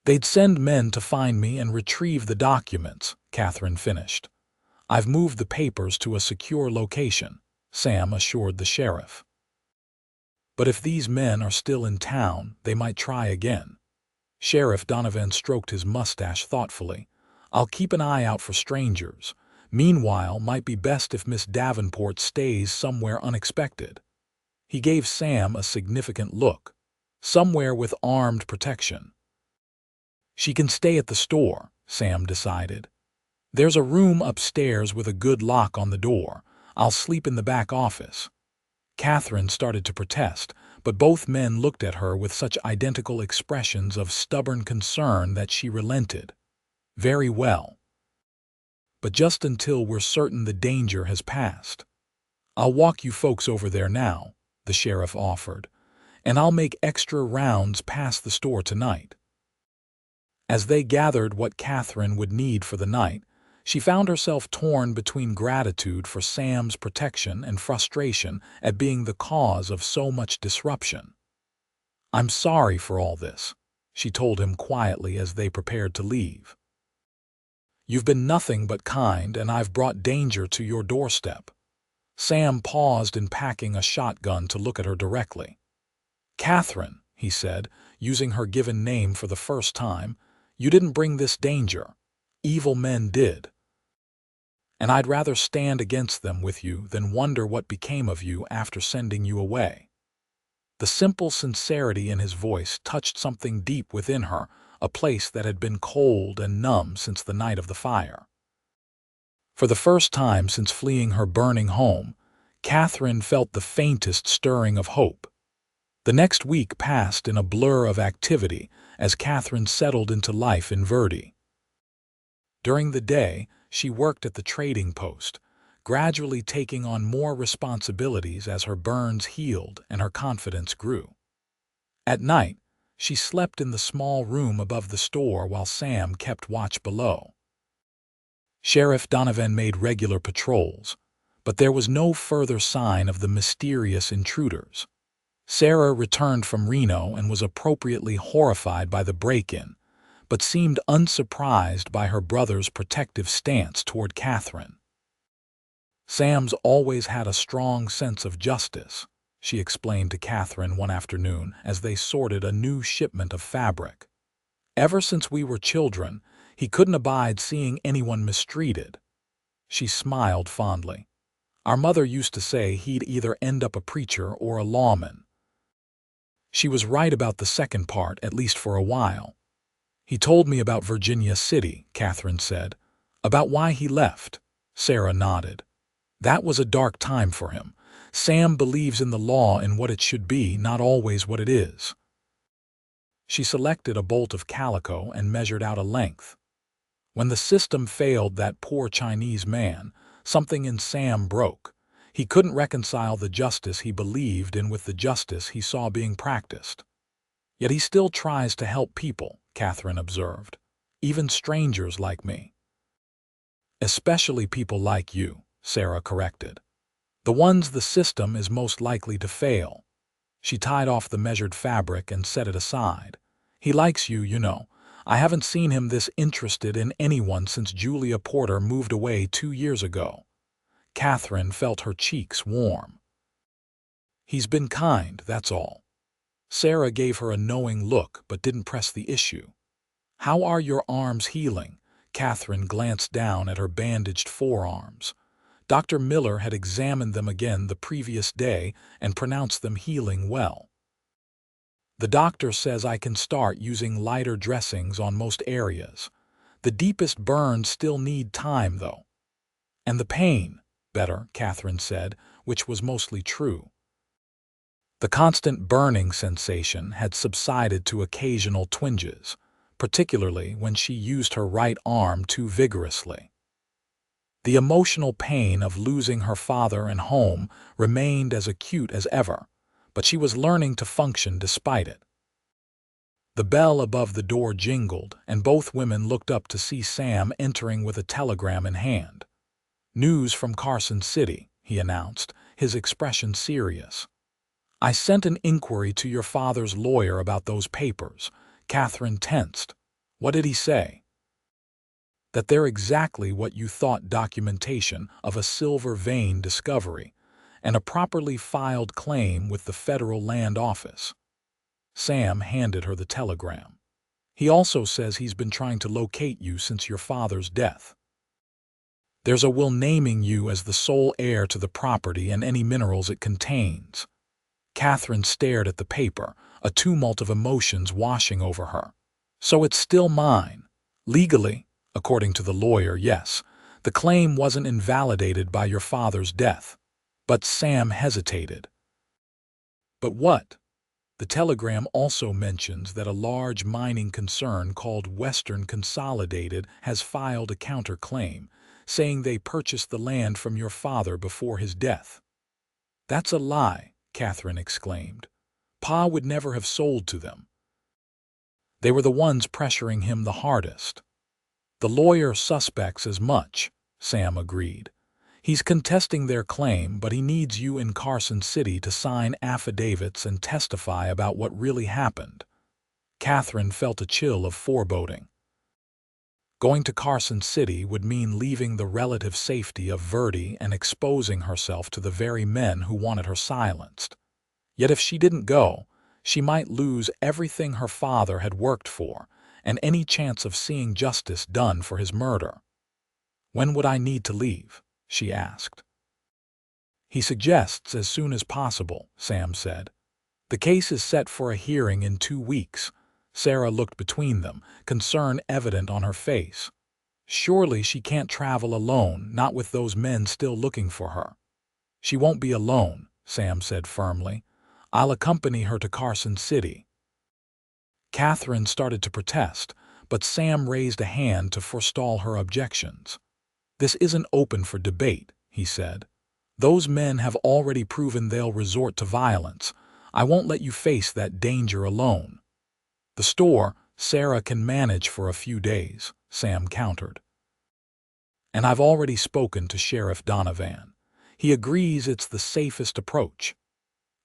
they'd send men to find me and retrieve the documents," Katherine finished. "I've moved the papers to a secure location," Sam assured the sheriff. But if these men are still in town, they might try again. Sheriff Donovan stroked his mustache thoughtfully. I'll keep an eye out for strangers. Meanwhile, might be best if Miss Davenport stays somewhere unexpected. He gave Sam a significant look. Somewhere with armed protection. She can stay at the store, Sam decided. There's a room upstairs with a good lock on the door. I'll sleep in the back office. Katherine started to protest, but both men looked at her with such identical expressions of stubborn concern that she relented. Very well. But just until we're certain the danger has passed. I'll walk you folks over there now, the sheriff offered, and I'll make extra rounds past the store tonight. As they gathered what Katherine would need for the night, she found herself torn between gratitude for Sam's protection and frustration at being the cause of so much disruption. I'm sorry for all this, she told him quietly as they prepared to leave. You've been nothing but kind, and I've brought danger to your doorstep. Sam paused in packing a shotgun to look at her directly. Katherine, he said, using her given name for the first time, you didn't bring this danger. Evil men did. And I'd rather stand against them with you than wonder what became of you after sending you away. The simple sincerity in his voice touched something deep within her, a place that had been cold and numb since the night of the fire. For the first time since fleeing her burning home, Katherine felt the faintest stirring of hope. The next week passed in a blur of activity as Katherine settled into life in Verdi. During the day, she worked at the trading post, gradually taking on more responsibilities as her burns healed and her confidence grew. At night, she slept in the small room above the store while Sam kept watch below. Sheriff Donovan made regular patrols, but there was no further sign of the mysterious intruders. Sarah returned from Reno and was appropriately horrified by the break-in, but seemed unsurprised by her brother's protective stance toward Katherine. Sam's always had a strong sense of justice, she explained to Katherine one afternoon as they sorted a new shipment of fabric. Ever since we were children, he couldn't abide seeing anyone mistreated. She smiled fondly. Our mother used to say he'd either end up a preacher or a lawman. She was right about the second part, at least for a while. He told me about Virginia City, Katherine said. About why he left. Sarah nodded. That was a dark time for him. Sam believes in the law and what it should be, not always what it is. She selected a bolt of calico and measured out a length. When the system failed that poor Chinese man, something in Sam broke. He couldn't reconcile the justice he believed in with the justice he saw being practiced. Yet he still tries to help people, Katherine observed. Even strangers like me. Especially people like you, Sarah corrected. The ones the system is most likely to fail. She tied off the measured fabric and set it aside. He likes you, you know. I haven't seen him this interested in anyone since Julia Porter moved away 2 years ago. Katherine felt her cheeks warm. He's been kind, that's all. Sarah gave her a knowing look but didn't press the issue. How are your arms healing? Katherine glanced down at her bandaged forearms. Dr. Miller had examined them again the previous day and pronounced them healing well. The doctor says I can start using lighter dressings on most areas. The deepest burns still need time, though. And the pain, better, Katherine said, which was mostly true. The constant burning sensation had subsided to occasional twinges, particularly when she used her right arm too vigorously. The emotional pain of losing her father and home remained as acute as ever, but she was learning to function despite it. The bell above the door jingled, and both women looked up to see Sam entering with a telegram in hand. News from Carson City, he announced, his expression serious. I sent an inquiry to your father's lawyer about those papers. Katherine tensed. What did he say? That they're exactly what you thought, documentation of a silver vein discovery, and a properly filed claim with the Federal Land Office. Sam handed her the telegram. He also says he's been trying to locate you since your father's death. There's a will naming you as the sole heir to the property and any minerals it contains. Katherine stared at the paper, a tumult of emotions washing over her. So it's still mine. Legally, according to the lawyer, yes. The claim wasn't invalidated by your father's death. But Sam hesitated. But what? The telegram also mentions that a large mining concern called Western Consolidated has filed a counterclaim, saying they purchased the land from your father before his death. That's a lie, Katherine exclaimed. Pa would never have sold to them. They were the ones pressuring him the hardest. The lawyer suspects as much, Sam agreed. He's contesting their claim, but he needs you in Carson City to sign affidavits and testify about what really happened. Katherine felt a chill of foreboding. Going to Carson City would mean leaving the relative safety of Verdi and exposing herself to the very men who wanted her silenced. Yet if she didn't go, she might lose everything her father had worked for and any chance of seeing justice done for his murder. When would I need to leave? She asked. He suggests as soon as possible, Sam said. The case is set for a hearing in 2 weeks. Sarah looked between them, concern evident on her face. Surely she can't travel alone, not with those men still looking for her. She won't be alone, Sam said firmly. I'll accompany her to Carson City. Katherine started to protest, but Sam raised a hand to forestall her objections. This isn't open for debate, he said. Those men have already proven they'll resort to violence. I won't let you face that danger alone. The store, Sarah can manage for a few days, Sam countered. And I've already spoken to Sheriff Donovan. He agrees it's the safest approach.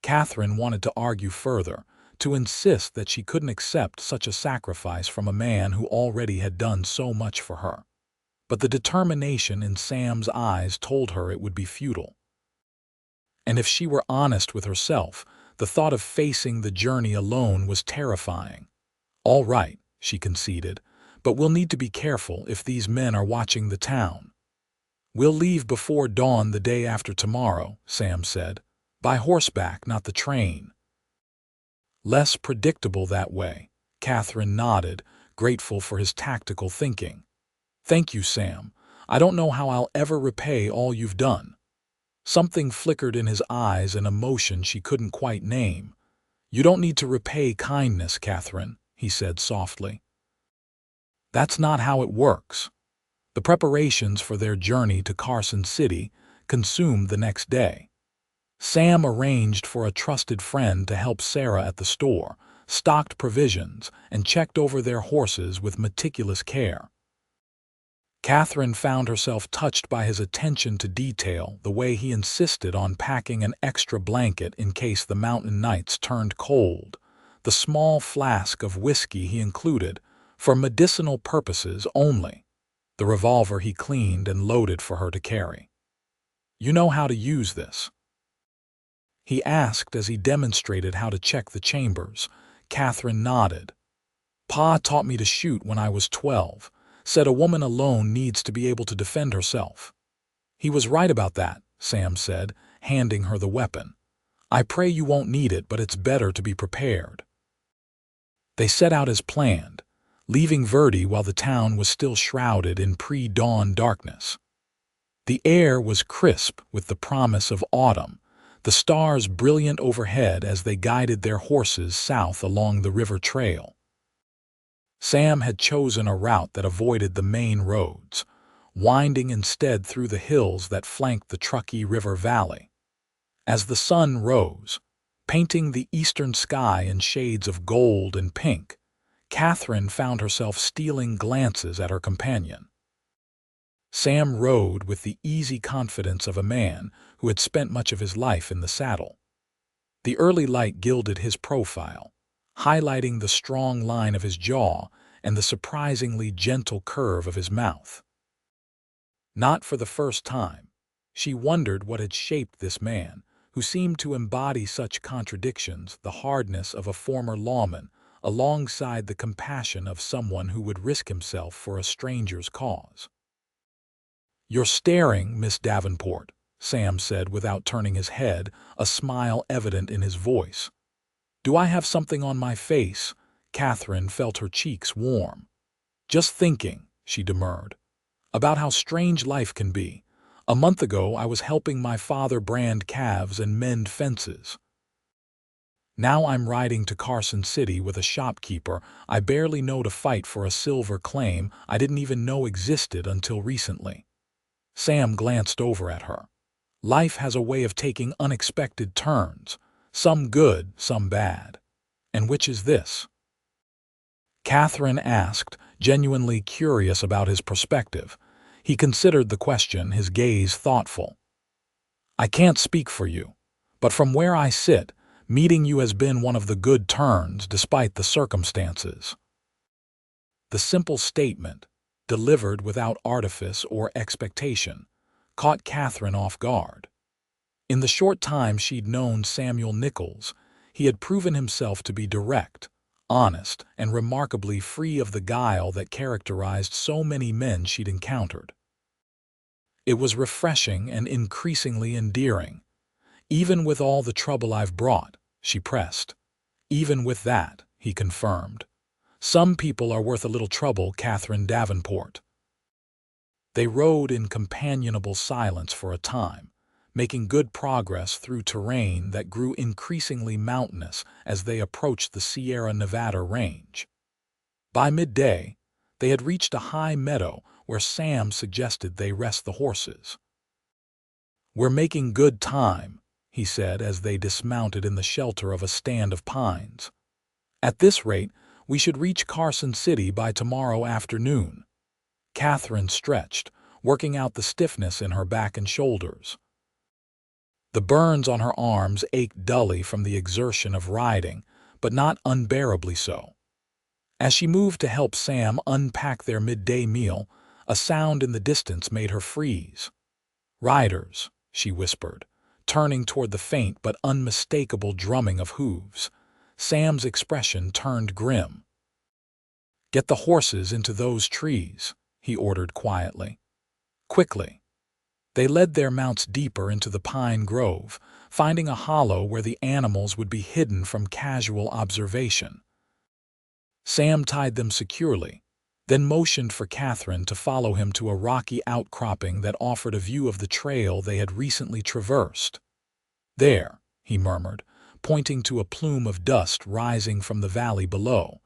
Katherine wanted to argue further, to insist that she couldn't accept such a sacrifice from a man who already had done so much for her. But the determination in Sam's eyes told her it would be futile. And if she were honest with herself, the thought of facing the journey alone was terrifying. All right, she conceded, but we'll need to be careful if these men are watching the town. We'll leave before dawn the day after tomorrow, Sam said. By horseback, not the train. Less predictable that way, Katherine nodded, grateful for his tactical thinking. Thank you, Sam. I don't know how I'll ever repay all you've done. Something flickered in his eyes, an emotion she couldn't quite name. You don't need to repay kindness, Katherine, he said softly. That's not how it works. The preparations for their journey to Carson City consumed the next day. Sam arranged for a trusted friend to help Sarah at the store, stocked provisions, and checked over their horses with meticulous care. Katherine found herself touched by his attention to detail, the way he insisted on packing an extra blanket in case the mountain nights turned cold, the small flask of whiskey he included, for medicinal purposes only, the revolver he cleaned and loaded for her to carry. You know how to use this? He asked as he demonstrated how to check the chambers. Katherine nodded. Pa taught me to shoot when I was 12. Said a woman alone needs to be able to defend herself. He was right about that, Sam said, handing her the weapon. I pray you won't need it, but it's better to be prepared. They set out as planned, leaving Verdi while the town was still shrouded in pre-dawn darkness. The air was crisp with the promise of autumn, the stars brilliant overhead as they guided their horses south along the river trail. Sam had chosen a route that avoided the main roads, winding instead through the hills that flanked the Truckee River Valley. As the sun rose, painting the eastern sky in shades of gold and pink, Katherine found herself stealing glances at her companion. Sam rode with the easy confidence of a man who had spent much of his life in the saddle. The early light gilded his profile, highlighting the strong line of his jaw and the surprisingly gentle curve of his mouth. Not for the first time, She wondered what had shaped this man, who seemed to embody such contradictions, the hardness of a former lawman, alongside the compassion of someone who would risk himself for a stranger's cause. "You're staring, Miss Davenport," Sam said without turning his head, a smile evident in his voice. "Do I have something on my face?" Katherine felt her cheeks warm. "Just thinking," she demurred, "about how strange life can be. A month ago I was helping my father brand calves and mend fences. Now I'm riding to Carson City with a shopkeeper I barely know to fight for a silver claim I didn't even know existed until recently." Sam glanced over at her. Life has a way of taking unexpected turns, some good, some bad. And which is this? Katherine asked, genuinely curious about his perspective. He considered the question, his gaze thoughtful. "I can't speak for you, but from where I sit, meeting you has been one of the good turns despite the circumstances." The simple statement, delivered without artifice or expectation, caught Katherine off guard. In the short time she'd known Samuel Nichols, he had proven himself to be direct, honest, and remarkably free of the guile that characterized so many men she'd encountered. It was refreshing and increasingly endearing. "Even with all the trouble I've brought," she pressed. "Even with that," he confirmed. "Some people are worth a little trouble, Katherine Davenport." They rode in companionable silence for a time, making good progress through terrain that grew increasingly mountainous as they approached the Sierra Nevada range. By midday, they had reached a high meadow where Sam suggested they rest the horses. "We're making good time," he said as they dismounted in the shelter of a stand of pines. "At this rate, we should reach Carson City by tomorrow afternoon." Katherine stretched, working out the stiffness in her back and shoulders. The burns on her arms ached dully from the exertion of riding, but not unbearably so. As she moved to help Sam unpack their midday meal, a sound in the distance made her freeze. "Riders," she whispered, turning toward the faint but unmistakable drumming of hooves. Sam's expression turned grim. "Get the horses into those trees," he ordered quietly. "Quickly." They led their mounts deeper into the pine grove, finding a hollow where the animals would be hidden from casual observation. Sam tied them securely, then motioned for Katherine to follow him to a rocky outcropping that offered a view of the trail they had recently traversed. "There," he murmured, pointing to a plume of dust rising from the valley below.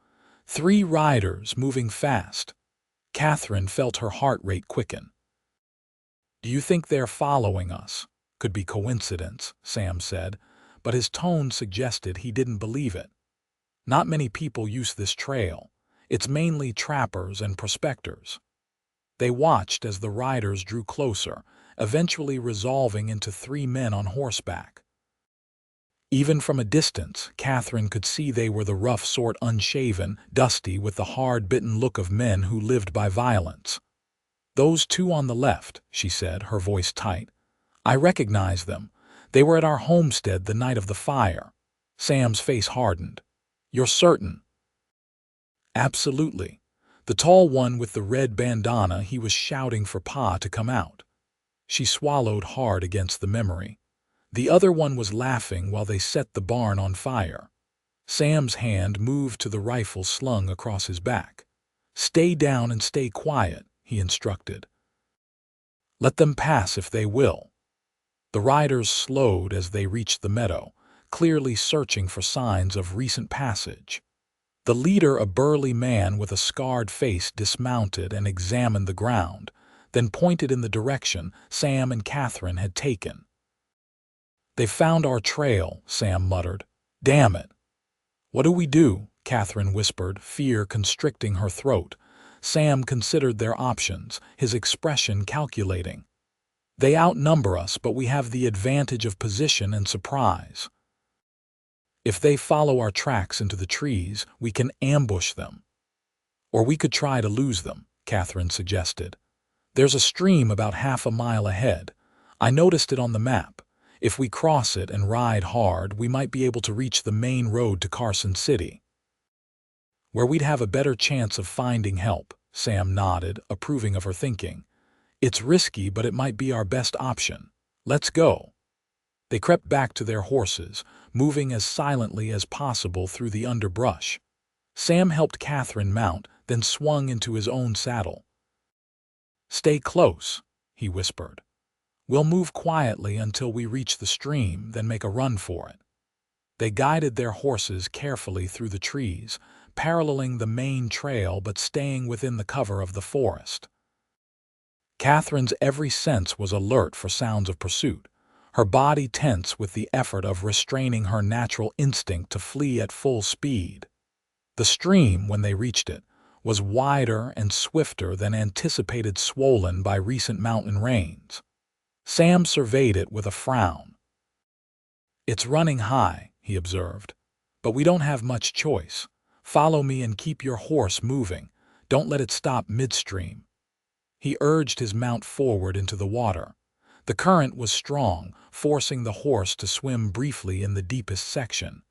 "3 riders moving fast." Katherine felt her heart rate quicken. "Do you think they're following us?" "Could be coincidence," Sam said, but his tone suggested he didn't believe it. "Not many people use this trail. It's mainly trappers and prospectors." They watched as the riders drew closer, eventually resolving into 3 men on horseback. Even from a distance, Katherine could see they were the rough sort, unshaven, dusty, with the hard-bitten look of men who lived by violence. "Those 2 on the left," she said, her voice tight. "I recognize them. They were at our homestead the night of the fire." Sam's face hardened. "You're certain?" "Absolutely. The tall one with the red bandana, he was shouting for Pa to come out." She swallowed hard against the memory. "The other one was laughing while they set the barn on fire." Sam's hand moved to the rifle slung across his back. "Stay down and stay quiet," he instructed. "Let them pass if they will." The riders slowed as they reached the meadow, clearly searching for signs of recent passage. The leader, a burly man with a scarred face, dismounted and examined the ground, then pointed in the direction Sam and Katherine had taken. "They found our trail," Sam muttered. "Damn it." "What do we do?" Katherine whispered, fear constricting her throat. Sam considered their options, his expression calculating. "They outnumber us, but we have the advantage of position and surprise. If they follow our tracks into the trees, we can ambush them. Or we could try to lose them," Katherine suggested. "There's a stream about half a mile ahead. I noticed it on the map. If we cross it and ride hard, we might be able to reach the main road to Carson City, where we'd have a better chance of finding help." Sam nodded, approving of her thinking. "It's risky, but it might be our best option. Let's go." They crept back to their horses, moving as silently as possible through the underbrush. Sam helped Katherine mount, then swung into his own saddle. "Stay close," he whispered. "We'll move quietly until we reach the stream, then make a run for it." They guided their horses carefully through the trees, paralleling the main trail but staying within the cover of the forest. Katherine's every sense was alert for sounds of pursuit, her body tense with the effort of restraining her natural instinct to flee at full speed. The stream, when they reached it, was wider and swifter than anticipated, swollen by recent mountain rains. Sam surveyed it with a frown. "It's running high," he observed, "but we don't have much choice. Follow me and keep your horse moving. Don't let it stop midstream." He urged his mount forward into the water. The current was strong, forcing the horse to swim briefly in the deepest section.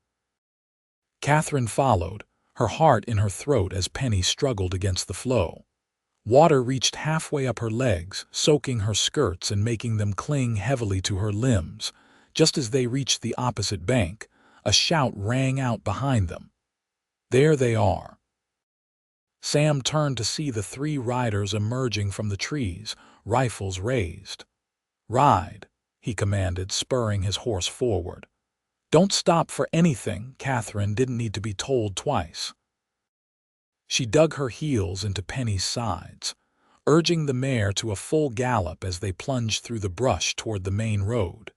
Katherine followed, her heart in her throat as Penny struggled against the flow. Water reached halfway up her legs, soaking her skirts and making them cling heavily to her limbs. Just as they reached the opposite bank, a shout rang out behind them. "There they are!" Sam turned to see the three riders emerging from the trees, rifles raised. "Ride," he commanded, spurring his horse forward. "Don't stop for anything." Katherine didn't need to be told twice. She dug her heels into Penny's sides, urging the mare to a full gallop as they plunged through the brush toward the main road.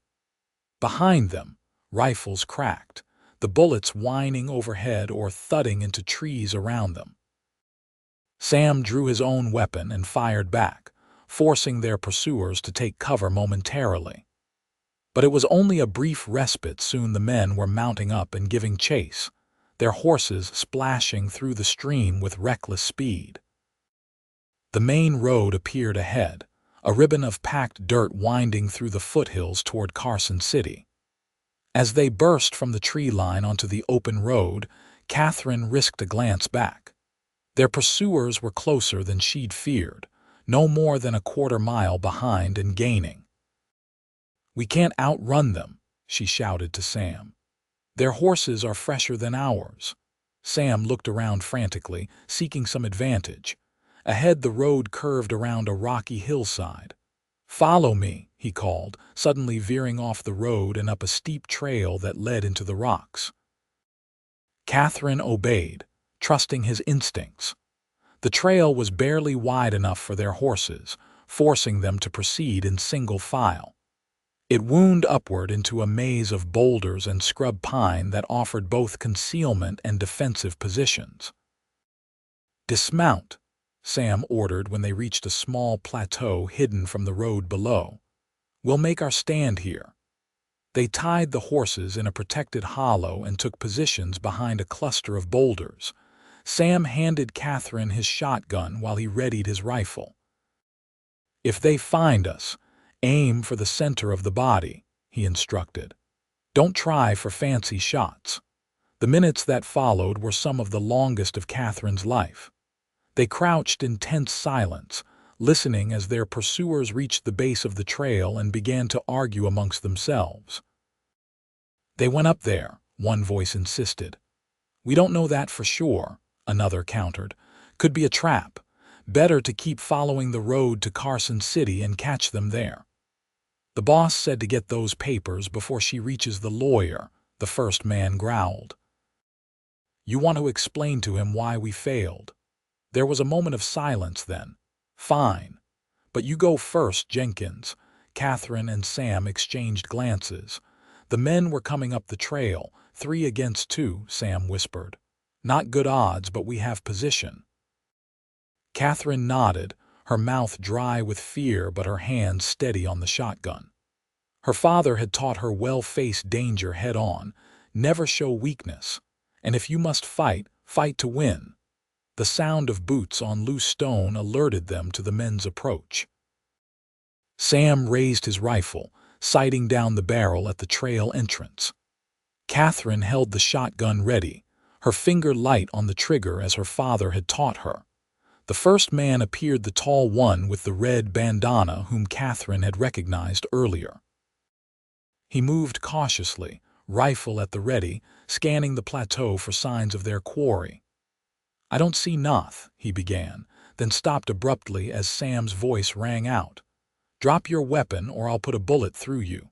Behind them, rifles cracked, the bullets whining overhead or thudding into trees around them. Sam drew his own weapon and fired back, forcing their pursuers to take cover momentarily. But it was only a brief respite. Soon the men were mounting up and giving chase, their horses splashing through the stream with reckless speed. The main road appeared ahead, a ribbon of packed dirt winding through the foothills toward Carson City. As they burst from the tree line onto the open road, Katherine risked a glance back. Their pursuers were closer than she'd feared, no more than a quarter-mile behind and gaining. "We can't outrun them," she shouted to Sam. "Their horses are fresher than ours." Sam looked around frantically, seeking some advantage. Ahead the road curved around a rocky hillside. "Follow me," he called, suddenly veering off the road and up a steep trail that led into the rocks. Katherine obeyed, trusting his instincts. The trail was barely wide enough for their horses, forcing them to proceed in single file. It wound upward into a maze of boulders and scrub pine that offered both concealment and defensive positions. "Dismount," Sam ordered when they reached a small plateau hidden from the road below. "We'll make our stand here." They tied the horses in a protected hollow and took positions behind a cluster of boulders. Sam handed Katherine his shotgun while he readied his rifle. "If they find us, aim for the center of the body," he instructed. "Don't try for fancy shots." The minutes that followed were some of the longest of Katherine's life. They crouched in tense silence, listening as their pursuers reached the base of the trail and began to argue amongst themselves. "They went up there," one voice insisted. "We don't know that for sure," another countered. "Could be a trap. Better to keep following the road to Carson City and catch them there." "The boss said to get those papers before she reaches the lawyer," the first man growled. "You want to explain to him why we failed." There was a moment of silence then. "Fine. But you go first, Jenkins." Katherine and Sam exchanged glances. The men were coming up the trail, 3 against 2, Sam whispered. "Not good odds, but we have position." Katherine nodded, her mouth dry with fear but her hands steady on the shotgun. Her father had taught her well-face danger head-on, never show weakness, and if you must fight, fight to win. The sound of boots on loose stone alerted them to the men's approach. Sam raised his rifle, sighting down the barrel at the trail entrance. Katherine held the shotgun ready, her finger light on the trigger as her father had taught her. The first man appeared, the tall one with the red bandana whom Katherine had recognized earlier. He moved cautiously, rifle at the ready, scanning the plateau for signs of their quarry. "I don't see noth," he began, then stopped abruptly as Sam's voice rang out. "Drop your weapon or I'll put a bullet through you."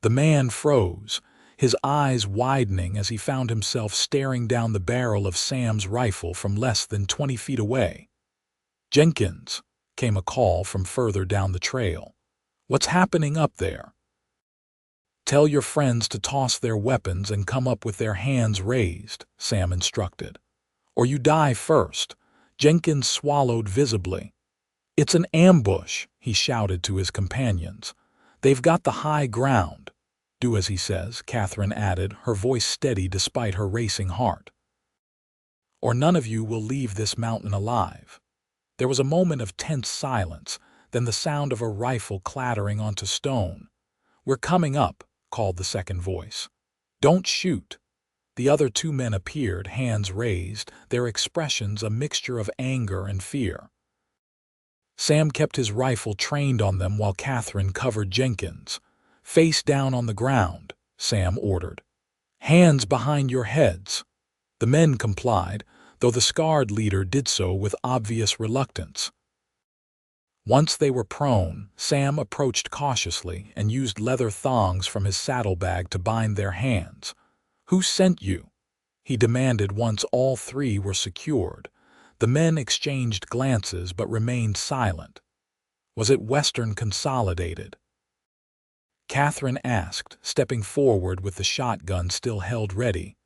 The man froze, his eyes widening as he found himself staring down the barrel of Sam's rifle from less than 20 feet away. "Jenkins," came a call from further down the trail. "What's happening up there?" "Tell your friends to toss their weapons and come up with their hands raised," Sam instructed. "Or you die first." Jenkins swallowed visibly. "It's an ambush," he shouted to his companions. "They've got the high ground." "Do as he says," Katherine added, her voice steady despite her racing heart. "Or none of you will leave this mountain alive." There was a moment of tense silence, then the sound of a rifle clattering onto stone. "We're coming up," called the second voice. "Don't shoot." The other two men appeared, hands raised, their expressions a mixture of anger and fear. Sam kept his rifle trained on them while Katherine covered Jenkins. "Face down on the ground," Sam ordered. "Hands behind your heads." The men complied, though the scarred leader did so with obvious reluctance. Once they were prone, Sam approached cautiously and used leather thongs from his saddlebag to bind their hands. "Who sent you?" he demanded once all three were secured. The men exchanged glances but remained silent. "Was it Western Consolidated?" Katherine asked, stepping forward with the shotgun still held ready.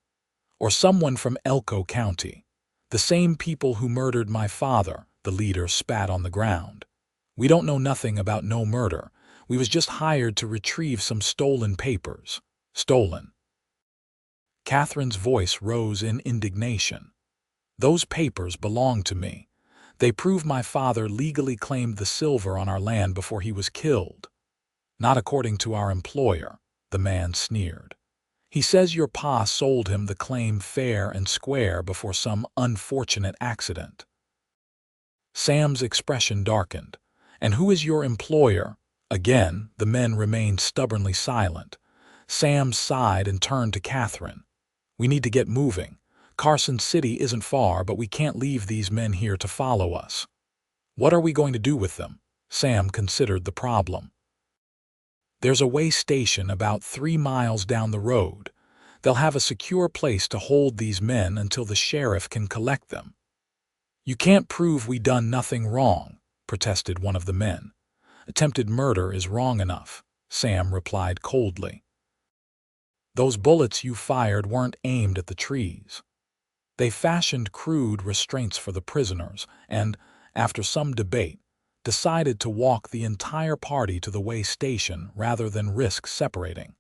"Or someone from Elko County? The same people who murdered my father," the leader spat on the ground. "We don't know nothing about no murder. We was just hired to retrieve some stolen papers." "Stolen?" Katherine's voice rose in indignation. "Those papers belong to me. They prove my father legally claimed the silver on our land before he was killed." "Not according to our employer," the man sneered. "He says your pa sold him the claim fair and square before some unfortunate accident." Sam's expression darkened. "And who is your employer?" Again, the men remained stubbornly silent. Sam sighed and turned to Katherine. "We need to get moving. Carson City isn't far, but we can't leave these men here to follow us." "What are we going to do with them?" Sam considered the problem. "There's a way station about 3 miles down the road. They'll have a secure place to hold these men until the sheriff can collect them." "You can't prove we done nothing wrong," protested one of the men. "Attempted murder is wrong enough," Sam replied coldly. "Those bullets you fired weren't aimed at the trees." They fashioned crude restraints for the prisoners and, after some debate, decided to walk the entire party to the way station rather than risk separating.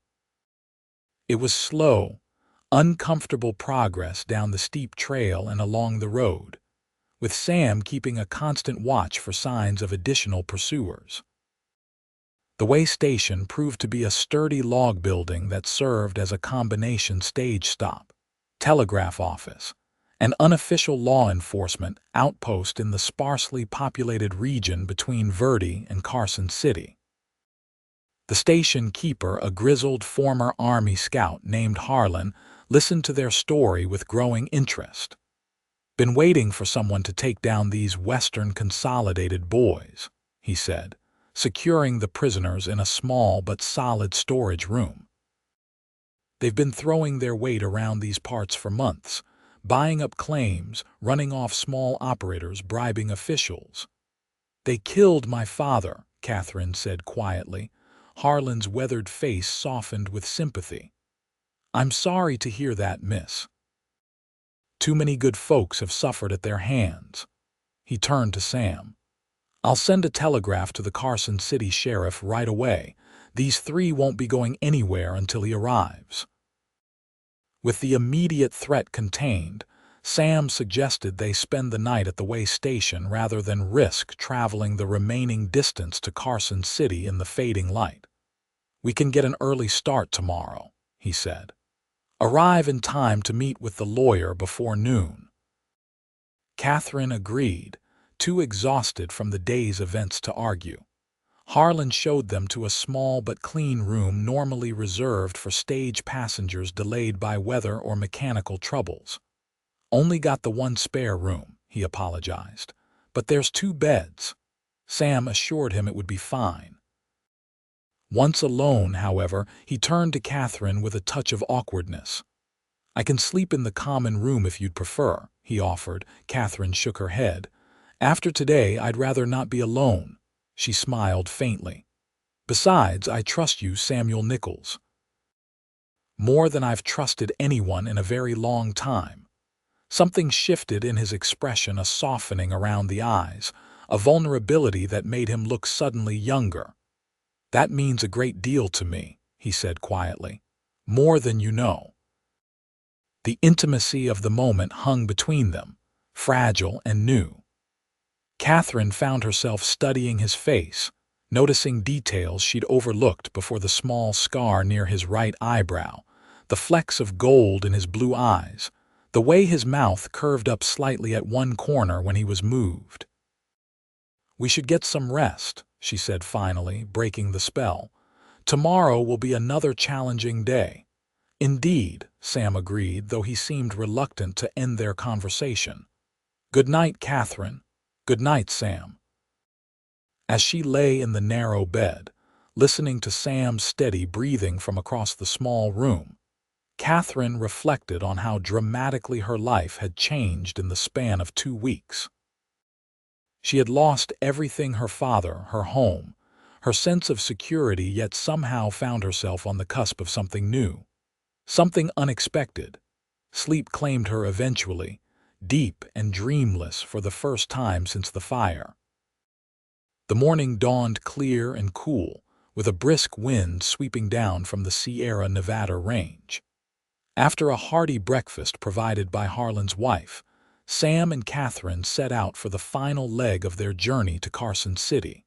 It was slow, uncomfortable progress down the steep trail and along the road, with Sam keeping a constant watch for signs of additional pursuers. The way station proved to be a sturdy log building that served as a combination stage stop, telegraph office, an unofficial law enforcement outpost in the sparsely populated region between Verdi and Carson City. The station keeper, a grizzled former Army scout named Harlan, listened to their story with growing interest. "Been waiting for someone to take down these Western Consolidated boys," he said, securing the prisoners in a small but solid storage room. "They've been throwing their weight around these parts for months, buying up claims, running off small operators, bribing officials." "They killed my father," Katherine said quietly. Harlan's weathered face softened with sympathy. "I'm sorry to hear that, miss. Too many good folks have suffered at their hands." He turned to Sam. "I'll send a telegraph to the Carson City sheriff right away. These 3 won't be going anywhere until he arrives." With the immediate threat contained, Sam suggested they spend the night at the way station rather than risk traveling the remaining distance to Carson City in the fading light. "We can get an early start tomorrow," he said. "Arrive in time to meet with the lawyer before noon." Katherine agreed, too exhausted from the day's events to argue. Harlan showed them to a small but clean room normally reserved for stage passengers delayed by weather or mechanical troubles. "Only got the one spare room," he apologized. "But there's 2 beds." Sam assured him it would be fine. Once alone, however, he turned to Katherine with a touch of awkwardness. "I can sleep in the common room if you'd prefer," he offered. Katherine shook her head. "After today, I'd rather not be alone." She smiled faintly. "Besides, I trust you, Samuel Nichols, more than I've trusted anyone in a very long time." Something shifted in his expression, a softening around the eyes, a vulnerability that made him look suddenly younger. "That means a great deal to me," he said quietly. "More than you know." The intimacy of the moment hung between them, fragile and new. Katherine found herself studying his face, noticing details she'd overlooked before: the small scar near his right eyebrow, the flecks of gold in his blue eyes, the way his mouth curved up slightly at one corner when he was moved. "We should get some rest," she said finally, breaking the spell. "Tomorrow will be another challenging day." "Indeed," Sam agreed, though he seemed reluctant to end their conversation. "Good night, Katherine." "Good night, Sam." As she lay in the narrow bed, listening to Sam's steady breathing from across the small room, Katherine reflected on how dramatically her life had changed in the span of 2 weeks. She had lost everything: her father, her home, her sense of security, yet somehow found herself on the cusp of something new, something unexpected. Sleep claimed her eventually, deep and dreamless for the first time since the fire. The morning dawned clear and cool, with a brisk wind sweeping down from the Sierra Nevada range. After a hearty breakfast provided by Harlan's wife, Sam and Katherine set out for the final leg of their journey to Carson City.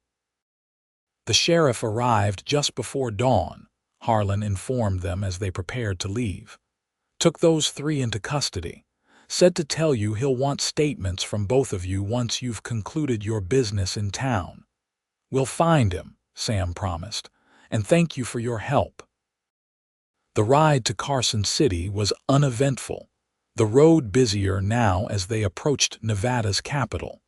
The sheriff arrived just before dawn, Harlan informed them as they prepared to leave. "Took those 3 into custody. Said to tell you he'll want statements from both of you once you've concluded your business in town." "We'll find him," Sam promised, "and thank you for your help." The ride to Carson City was uneventful, the road busier now as they approached Nevada's capital.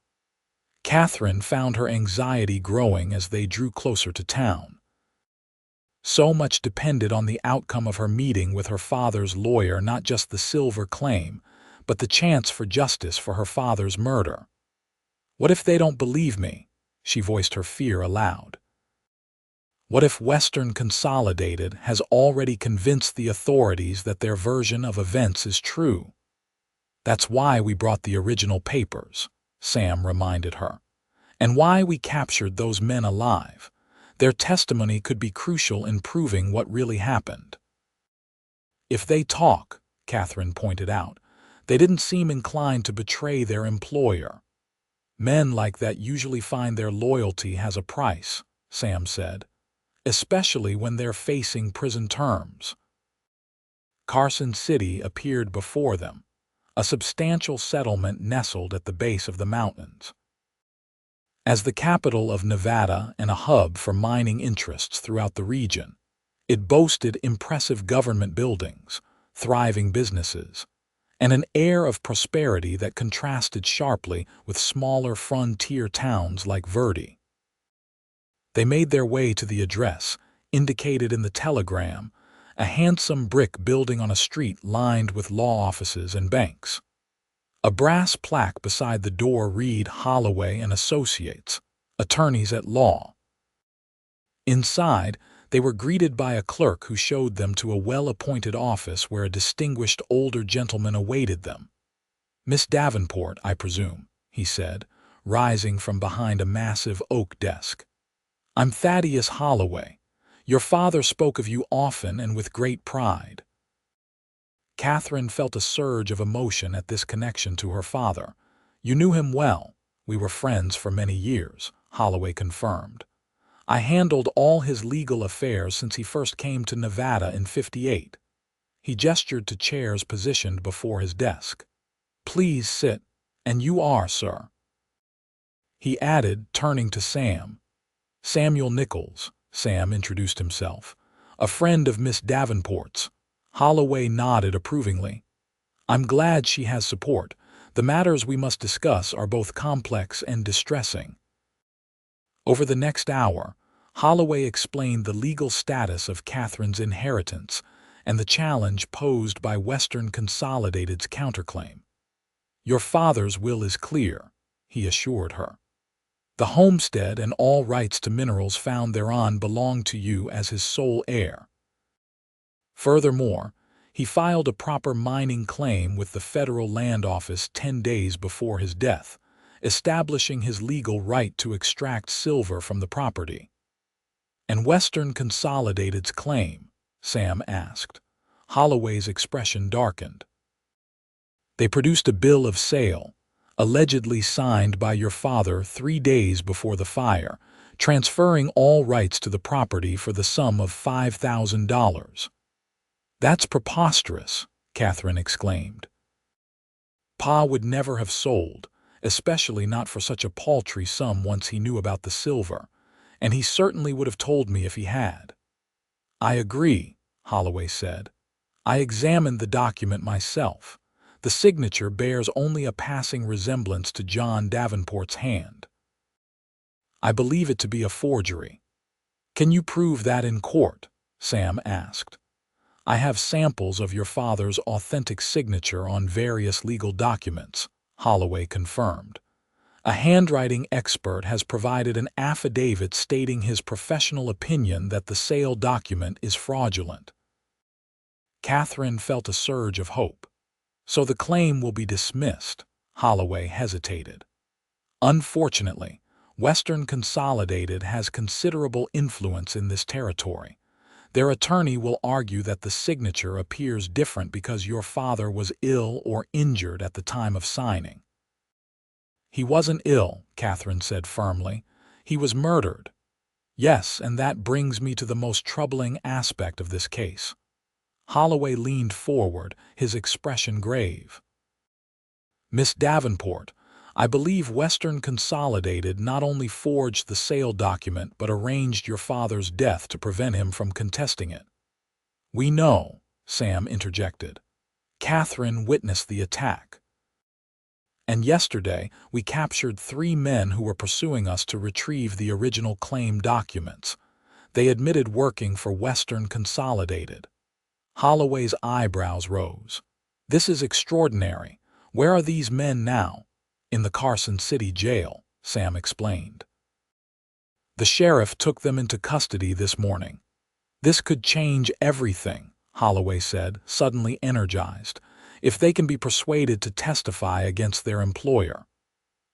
Katherine found her anxiety growing as they drew closer to town. So much depended on the outcome of her meeting with her father's lawyer, not just the silver claim, but the chance for justice for her father's murder. "What if they don't believe me?" She voiced her fear aloud. "What if Western Consolidated has already convinced the authorities that their version of events is true?" "That's why we brought the original papers," Sam reminded her, "and why we captured those men alive. Their testimony could be crucial in proving what really happened." "If they talk," Katherine pointed out, "they didn't seem inclined to betray their employer." "Men like that usually find their loyalty has a price," Sam said, "especially when they're facing prison terms." Carson City appeared before them, a substantial settlement nestled at the base of the mountains. As the capital of Nevada and a hub for mining interests throughout the region, it boasted impressive government buildings, thriving businesses, and an air of prosperity that contrasted sharply with smaller frontier towns like Verdi. They made their way to the address, indicated in the telegram, a handsome brick building on a street lined with law offices and banks. A brass plaque beside the door read "Holloway and Associates, Attorneys at Law." Inside, they were greeted by a clerk who showed them to a well-appointed office where a distinguished older gentleman awaited them. "Miss Davenport, I presume," he said, rising from behind a massive oak desk. "I'm Thaddeus Holloway. Your father spoke of you often and with great pride." Katherine felt a surge of emotion at this connection to her father. "You knew him well. We were friends for many years," Holloway confirmed. "I handled all his legal affairs since he first came to Nevada in '58. He gestured to chairs positioned before his desk. "Please sit. And you are, sir," he added, turning to Sam. "Samuel Nichols," Sam introduced himself. "A friend of Miss Davenport's." Holloway nodded approvingly. "I'm glad she has support. The matters we must discuss are both complex and distressing." Over the next hour, Holloway explained the legal status of Katherine's inheritance and the challenge posed by Western Consolidated's counterclaim. "Your father's will is clear," he assured her. "The homestead and all rights to minerals found thereon belong to you as his sole heir. Furthermore, he filed a proper mining claim with the Federal Land Office 10 days before his death, establishing his legal right to extract silver from the property." "And Western Consolidated's claim?" Sam asked. Holloway's expression darkened. "They produced a bill of sale, allegedly signed by your father 3 days before the fire, transferring all rights to the property for the sum of $5,000. "That's preposterous," Katherine exclaimed. "Pa would never have sold, especially not for such a paltry sum once he knew about the silver, and he certainly would have told me if he had." "I agree," Holloway said. "I examined the document myself. The signature bears only a passing resemblance to John Davenport's hand. I believe it to be a forgery." "Can you prove that in court?" Sam asked. "I have samples of your father's authentic signature on various legal documents," Holloway confirmed. "A handwriting expert has provided an affidavit stating his professional opinion that the sale document is fraudulent." Katherine felt a surge of hope. "So the claim will be dismissed," Holloway hesitated. "Unfortunately, Western Consolidated has considerable influence in this territory. Their attorney will argue that the signature appears different because your father was ill or injured at the time of signing." "He wasn't ill," Katherine said firmly. "He was murdered." "Yes, and that brings me to the most troubling aspect of this case." Holloway leaned forward, his expression grave. "Miss Davenport, I believe Western Consolidated not only forged the sale document but arranged your father's death to prevent him from contesting it." "We know," Sam interjected. "Katherine witnessed the attack. And yesterday we captured 3 men who were pursuing us to retrieve the original claim documents. They admitted working for Western Consolidated." Holloway's eyebrows rose. "This is extraordinary. Where are these men now?" "In the Carson City jail," Sam explained. "The sheriff took them into custody this morning." "This could change everything," Holloway said, suddenly energized, "if they can be persuaded to testify against their employer."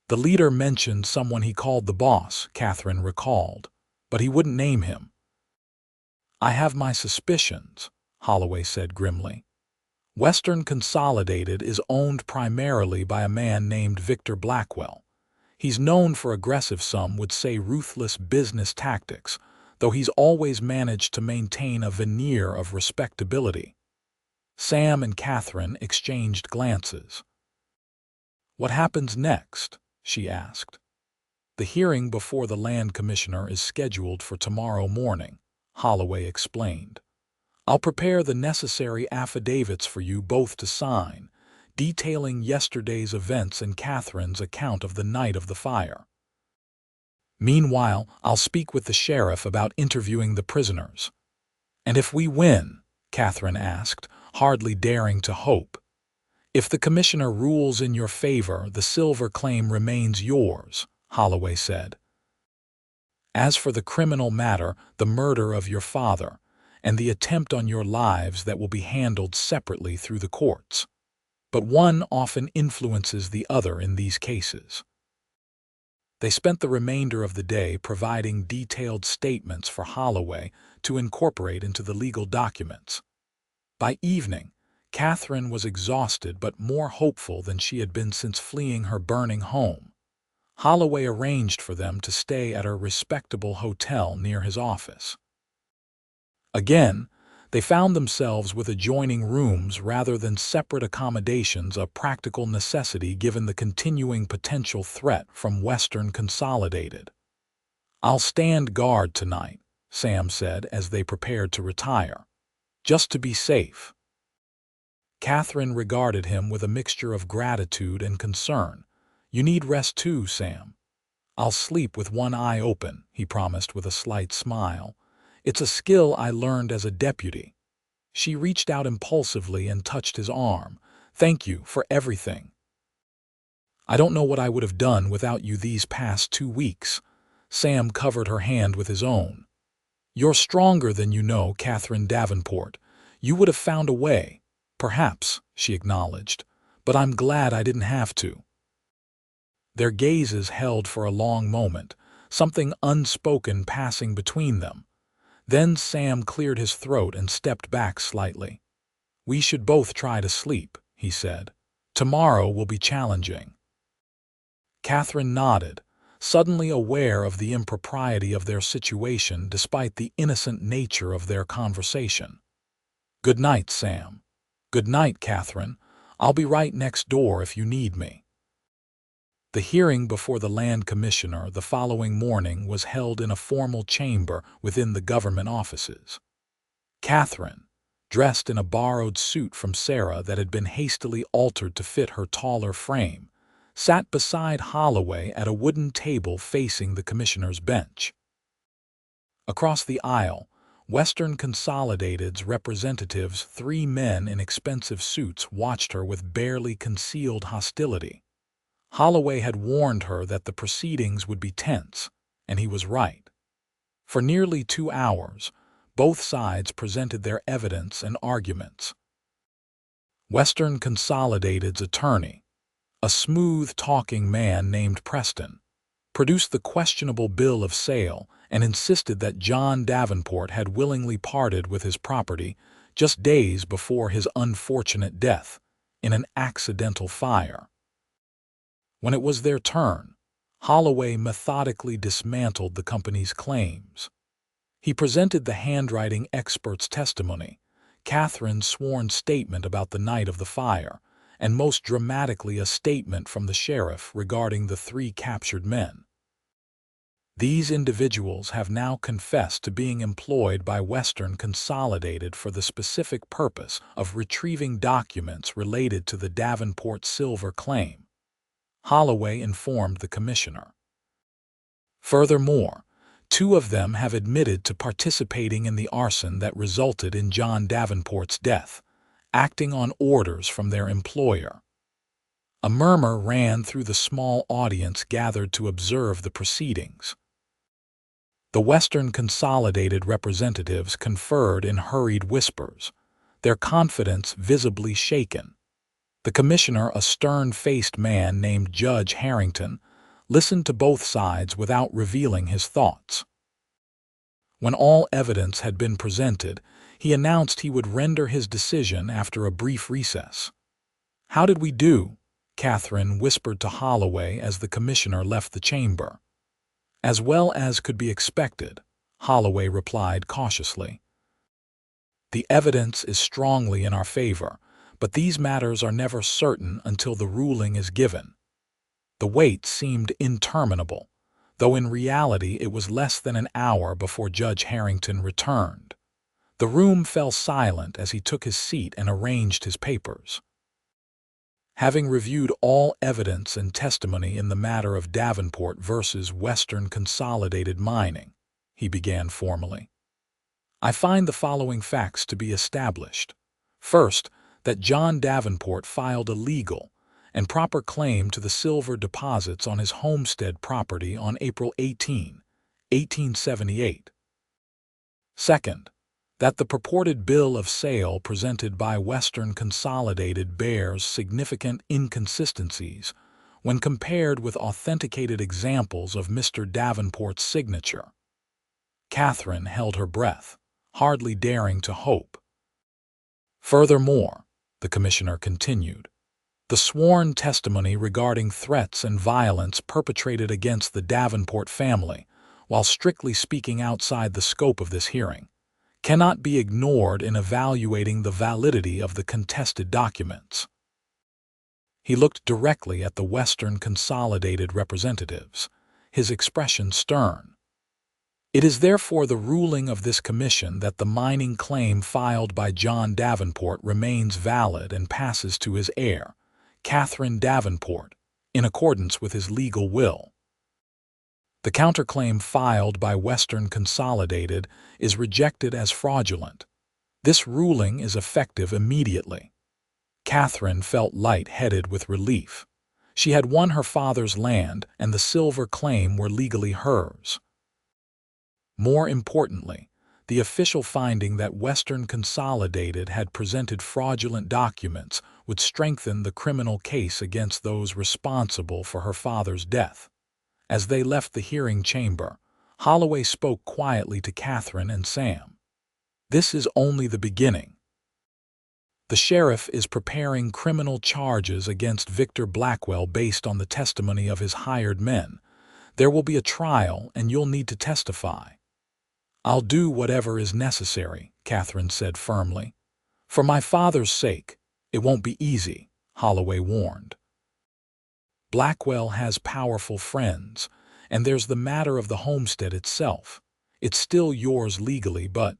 "The leader mentioned someone he called the boss," Katherine recalled, "but he wouldn't name him." "I have my suspicions," Holloway said grimly. "Western Consolidated is owned primarily by a man named Victor Blackwell. He's known for aggressive, some would say ruthless business tactics, though he's always managed to maintain a veneer of respectability." Sam and Katherine exchanged glances. "What happens next?" she asked. "The hearing before the land commissioner is scheduled for tomorrow morning," Holloway explained. "I'll prepare the necessary affidavits for you both to sign, detailing yesterday's events and Katherine's account of the night of the fire. Meanwhile, I'll speak with the sheriff about interviewing the prisoners." "And if we win?" Katherine asked, hardly daring to hope. "If the commissioner rules in your favor, the silver claim remains yours," Holloway said. "As for the criminal matter, the murder of your father, and the attempt on your lives, that will be handled separately through the courts. But one often influences the other in these cases." They spent the remainder of the day providing detailed statements for Holloway to incorporate into the legal documents. By evening, Katherine was exhausted but more hopeful than she had been since fleeing her burning home. Holloway arranged for them to stay at a respectable hotel near his office. Again, they found themselves with adjoining rooms rather than separate accommodations, a practical necessity given the continuing potential threat from Western Consolidated. "I'll stand guard tonight," Sam said as they prepared to retire. "Just to be safe." Katherine regarded him with a mixture of gratitude and concern. "You need rest too, Sam." "I'll sleep with one eye open," he promised with a slight smile. "It's a skill I learned as a deputy." She reached out impulsively and touched his arm. "Thank you for everything. I don't know what I would have done without you these past 2 weeks." Sam covered her hand with his own. "You're stronger than you know, Katherine Davenport. You would have found a way." "Perhaps," she acknowledged, "but I'm glad I didn't have to." Their gazes held for a long moment, something unspoken passing between them. Then Sam cleared his throat and stepped back slightly. "We should both try to sleep," he said. "Tomorrow will be challenging." Katherine nodded, suddenly aware of the impropriety of their situation despite the innocent nature of their conversation. "Good night, Sam." "Good night, Katherine. I'll be right next door if you need me." The hearing before the land commissioner the following morning was held in a formal chamber within the government offices. Katherine, dressed in a borrowed suit from Sarah that had been hastily altered to fit her taller frame, sat beside Holloway at a wooden table facing the commissioner's bench. Across the aisle, Western Consolidated's representatives, 3 men in expensive suits, watched her with barely concealed hostility. Holloway had warned her that the proceedings would be tense, and he was right. For nearly 2 hours, both sides presented their evidence and arguments. Western Consolidated's attorney, a smooth-talking man named Preston, produced the questionable bill of sale and insisted that John Davenport had willingly parted with his property just days before his unfortunate death in an accidental fire. When it was their turn, Holloway methodically dismantled the company's claims. He presented the handwriting expert's testimony, Katherine's sworn statement about the night of the fire, and most dramatically a statement from the sheriff regarding the 3 captured men. These individuals have now confessed to being employed by Western Consolidated for the specific purpose of retrieving documents related to the Davenport silver claim, Holloway informed the commissioner. Furthermore, 2 of them have admitted to participating in the arson that resulted in John Davenport's death, acting on orders from their employer. A murmur ran through the small audience gathered to observe the proceedings. The Western Consolidated representatives conferred in hurried whispers, their confidence visibly shaken. The commissioner, a stern-faced man named Judge Harrington, listened to both sides without revealing his thoughts. When all evidence had been presented, he announced he would render his decision after a brief recess. "How did we do?" Katherine whispered to Holloway as the commissioner left the chamber. "As well as could be expected," Holloway replied cautiously. "The evidence is strongly in our favor, but these matters are never certain until the ruling is given." The wait seemed interminable, though in reality it was less than an hour before Judge Harrington returned. The room fell silent as he took his seat and arranged his papers. "Having reviewed all evidence and testimony in the matter of Davenport versus Western Consolidated Mining," he began formally, "I find the following facts to be established. First, that John Davenport filed a legal and proper claim to the silver deposits on his homestead property on April 18, 1878. Second, that the purported bill of sale presented by Western Consolidated bears significant inconsistencies when compared with authenticated examples of Mr. Davenport's signature." Katherine held her breath, hardly daring to hope. "Furthermore," the commissioner continued. The sworn testimony regarding threats and violence perpetrated against the Davenport family, while strictly speaking outside the scope of this hearing, cannot be ignored in evaluating the validity of the contested documents. He looked directly at the Western Consolidated representatives, his expression stern. It is therefore the ruling of this commission that the mining claim filed by John Davenport remains valid and passes to his heir, Katherine Davenport, in accordance with his legal will. The counterclaim filed by Western Consolidated is rejected as fraudulent. This ruling is effective immediately. Katherine felt light-headed with relief. She had won her father's land, and the silver claim were legally hers. More importantly, the official finding that Western Consolidated had presented fraudulent documents would strengthen the criminal case against those responsible for her father's death. As they left the hearing chamber, Holloway spoke quietly to Katherine and Sam. "This is only the beginning. The sheriff is preparing criminal charges against Victor Blackwell based on the testimony of his hired men. There will be a trial, and you'll need to testify." "I'll do whatever is necessary," Katherine said firmly. "For my father's sake, it won't be easy," Holloway warned. "Blackwell has powerful friends, and there's the matter of the homestead itself. It's still yours legally, but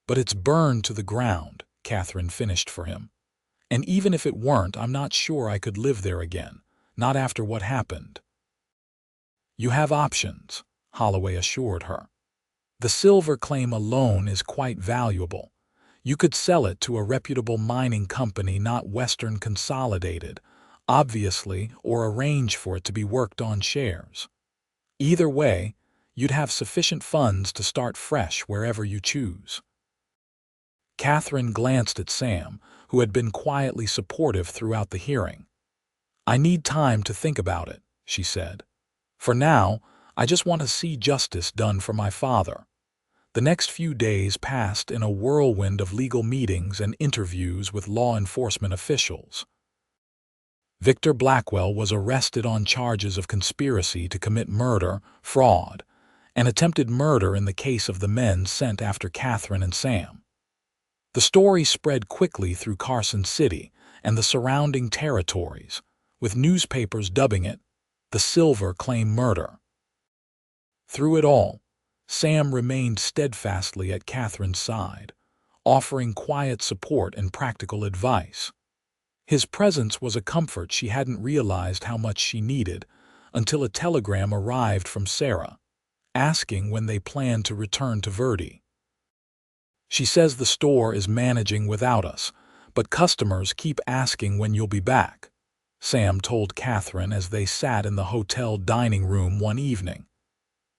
it's burned to the ground," Katherine finished for him. "And even if it weren't, I'm not sure I could live there again, not after what happened." "You have options," Holloway assured her. "The silver claim alone is quite valuable. You could sell it to a reputable mining company, not Western Consolidated, obviously, or arrange for it to be worked on shares. Either way, you'd have sufficient funds to start fresh wherever you choose." Katherine glanced at Sam, who had been quietly supportive throughout the hearing. "I need time to think about it," she said. "For now, I just want to see justice done for my father." The next few days passed in a whirlwind of legal meetings and interviews with law enforcement officials. Victor Blackwell was arrested on charges of conspiracy to commit murder, fraud, and attempted murder in the case of the men sent after Katherine and Sam. The story spread quickly through Carson City and the surrounding territories, with newspapers dubbing it the Silver Claim Murder. Through it all, Sam remained steadfastly at Katherine's side, offering quiet support and practical advice. His presence was a comfort she hadn't realized how much she needed until a telegram arrived from Sarah, asking when they planned to return to Verdi. "She says the store is managing without us, but customers keep asking when you'll be back," Sam told Katherine as they sat in the hotel dining room one evening.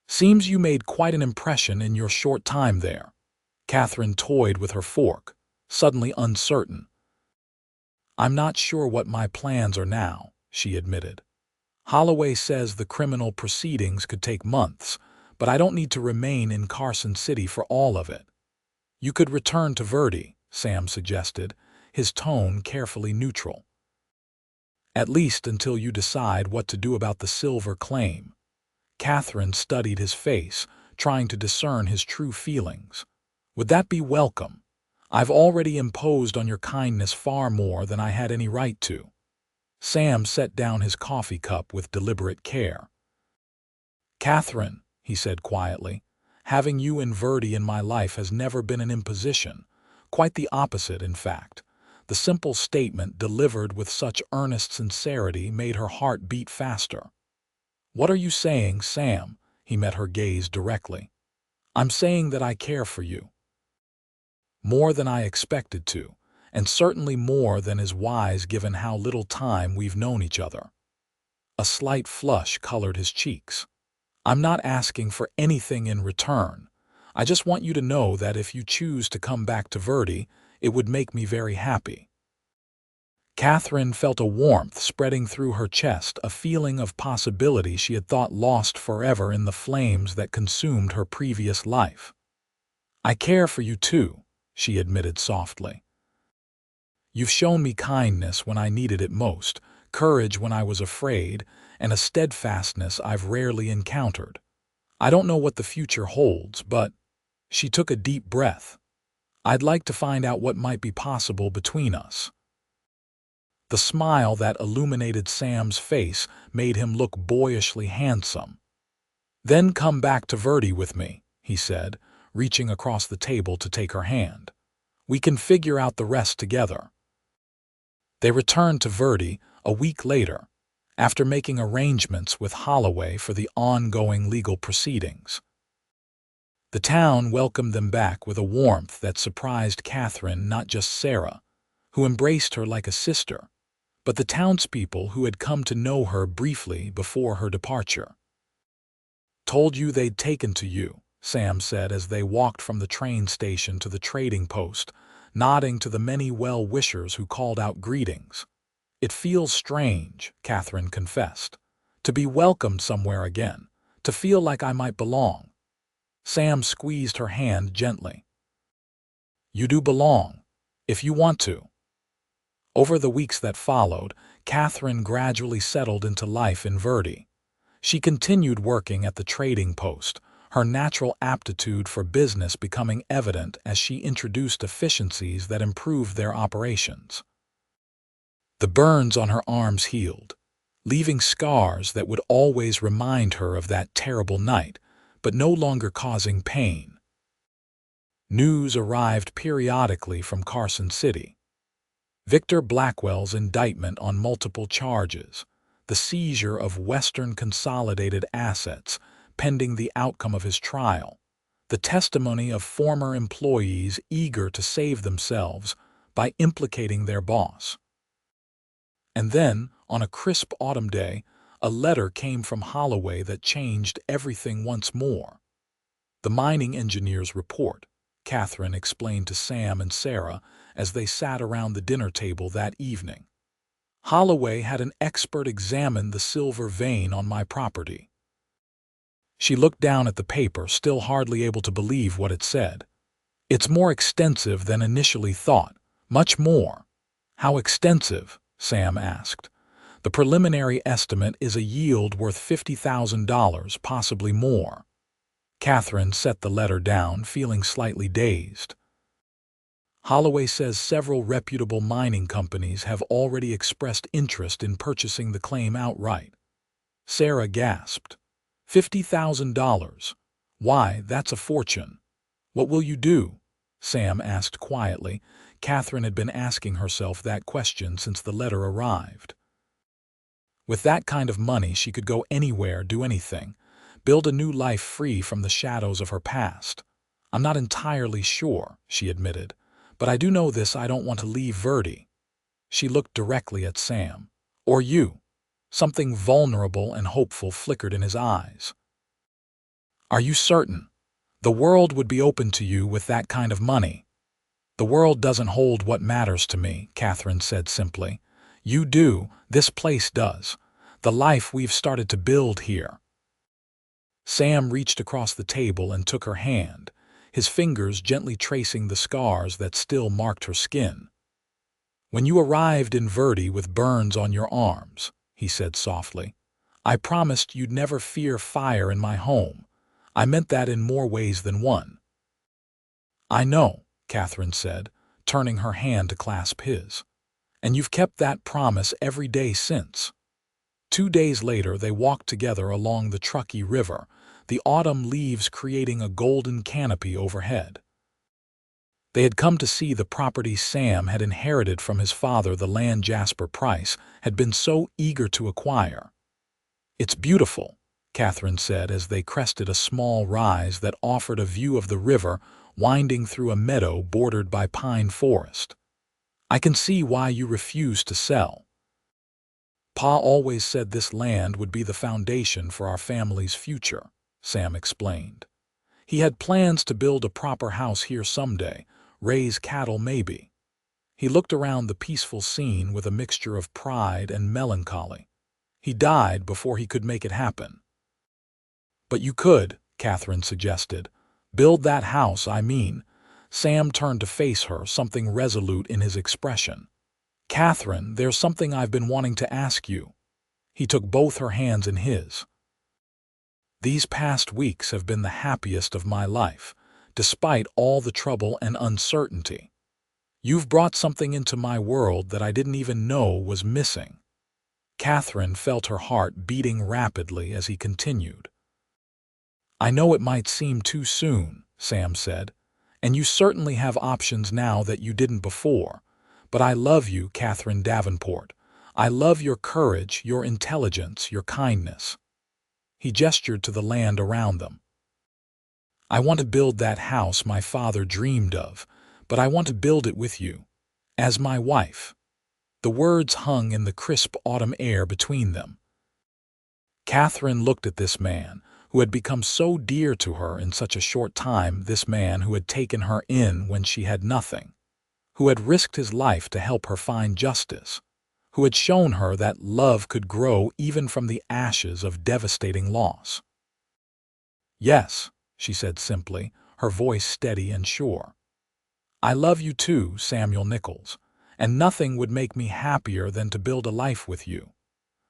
"Seems you made quite an impression in your short time there." Katherine toyed with her fork, suddenly uncertain. "I'm not sure what my plans are now," she admitted. "Holloway says the criminal proceedings could take months, but I don't need to remain in Carson City for all of it." "You could return to Verdi," Sam suggested, his tone carefully neutral. "At least until you decide what to do about the silver claim." Katherine studied his face, trying to discern his true feelings. "Would that be welcome? I've already imposed on your kindness far more than I had any right to." Sam set down his coffee cup with deliberate care. "Katherine," he said quietly, "having you in Verdi in my life has never been an imposition. Quite the opposite, in fact." The simple statement, delivered with such earnest sincerity, made her heart beat faster. "What are you saying, Sam?" He met her gaze directly. "I'm saying that I care for you. More than I expected to, and certainly more than is wise given how little time we've known each other." A slight flush colored his cheeks. "I'm not asking for anything in return. I just want you to know that if you choose to come back to Verdi, it would make me very happy." Katherine felt a warmth spreading through her chest, a feeling of possibility she had thought lost forever in the flames that consumed her previous life. "I care for you too," she admitted softly. You've shown me kindness when I needed it most, courage when I was afraid, and a steadfastness I've rarely encountered. I don't know what the future holds, but—" She took a deep breath. "I'd like to find out what might be possible between us." The smile that illuminated Sam's face made him look boyishly handsome. "Then come back to Verdi with me," he said, reaching across the table to take her hand. "We can figure out the rest together." They returned to Verdi a week later, after making arrangements with Holloway for the ongoing legal proceedings. The town welcomed them back with a warmth that surprised Katherine, not just Sarah, who embraced her like a sister, but the townspeople who had come to know her briefly before her departure. "Told you they'd taken to you," Sam said as they walked from the train station to the trading post, nodding to the many well-wishers who called out greetings. "It feels strange," Katherine confessed, "to be welcomed somewhere again, to feel like I might belong." Sam squeezed her hand gently. "You do belong, if you want to." Over the weeks that followed, Katherine gradually settled into life in Verdi. She continued working at the trading post, her natural aptitude for business becoming evident as she introduced efficiencies that improved their operations. The burns on her arms healed, leaving scars that would always remind her of that terrible night, but no longer causing pain. News arrived periodically from Carson City. Victor Blackwell's indictment on multiple charges, the seizure of Western Consolidated assets pending the outcome of his trial, the testimony of former employees eager to save themselves by implicating their boss. And then, on a crisp autumn day, a letter came from Holloway that changed everything once more. "The mining engineer's report," Katherine explained to Sam and Sarah as they sat around the dinner table that evening. "Holloway had an expert examine the silver vein on my property." She looked down at the paper, still hardly able to believe what it said. "It's more extensive than initially thought, much more." "How extensive?" Sam asked. "The preliminary estimate is a yield worth $50,000, possibly more." Katherine set the letter down, feeling slightly dazed. "Holloway says several reputable mining companies have already expressed interest in purchasing the claim outright." Sarah gasped. $50,000. Why, that's a fortune. "What will you do?" Sam asked quietly. Katherine had been asking herself that question since the letter arrived. With that kind of money, she could go anywhere, do anything, build a new life free from the shadows of her past. "I'm not entirely sure," she admitted, "but I do know this: I don't want to leave Verdi." She looked directly at Sam. "Or you." Something vulnerable and hopeful flickered in his eyes. "Are you certain? The world would be open to you with that kind of money." "The world doesn't hold what matters to me," Katherine said simply. "You do, this place does. The life we've started to build here." Sam reached across the table and took her hand, his fingers gently tracing the scars that still marked her skin. "When you arrived in Verdi with burns on your arms," he said softly, "I promised you'd never fear fire in my home. I meant that in more ways than one." "I know," Katherine said, turning her hand to clasp his. "And you've kept that promise every day since." 2 days later, they walked together along the Truckee River, the autumn leaves creating a golden canopy overhead. They had come to see the property Sam had inherited from his father, the land Jasper Price had been so eager to acquire. "It's beautiful," Katherine said as they crested a small rise that offered a view of the river winding through a meadow bordered by pine forest. "I can see why you refused to sell. Pa always said this land would be the foundation for our family's future," Sam explained. "He had plans to build a proper house here someday, raise cattle maybe." He looked around the peaceful scene with a mixture of pride and melancholy. "He died before he could make it happen." "But you could," Katherine suggested. "Build that house, I mean." Sam turned to face her, something resolute in his expression. "Catherine, there's something I've been wanting to ask you." He took both her hands in his. "These past weeks have been the happiest of my life, despite all the trouble and uncertainty. You've brought something into my world that I didn't even know was missing." Catherine felt her heart beating rapidly as he continued. "I know it might seem too soon," Sam said, "and you certainly have options now that you didn't before. But I love you, Katherine Davenport. I love your courage, your intelligence, your kindness." He gestured to the land around them. "I want to build that house my father dreamed of, but I want to build it with you, as my wife." The words hung in the crisp autumn air between them. Catherine looked at this man, who had become so dear to her in such a short time, this man who had taken her in when she had nothing, who had risked his life to help her find justice, who had shown her that love could grow even from the ashes of devastating loss. "Yes," she said simply, her voice steady and sure. "I love you too, Samuel Nichols, and nothing would make me happier than to build a life with you."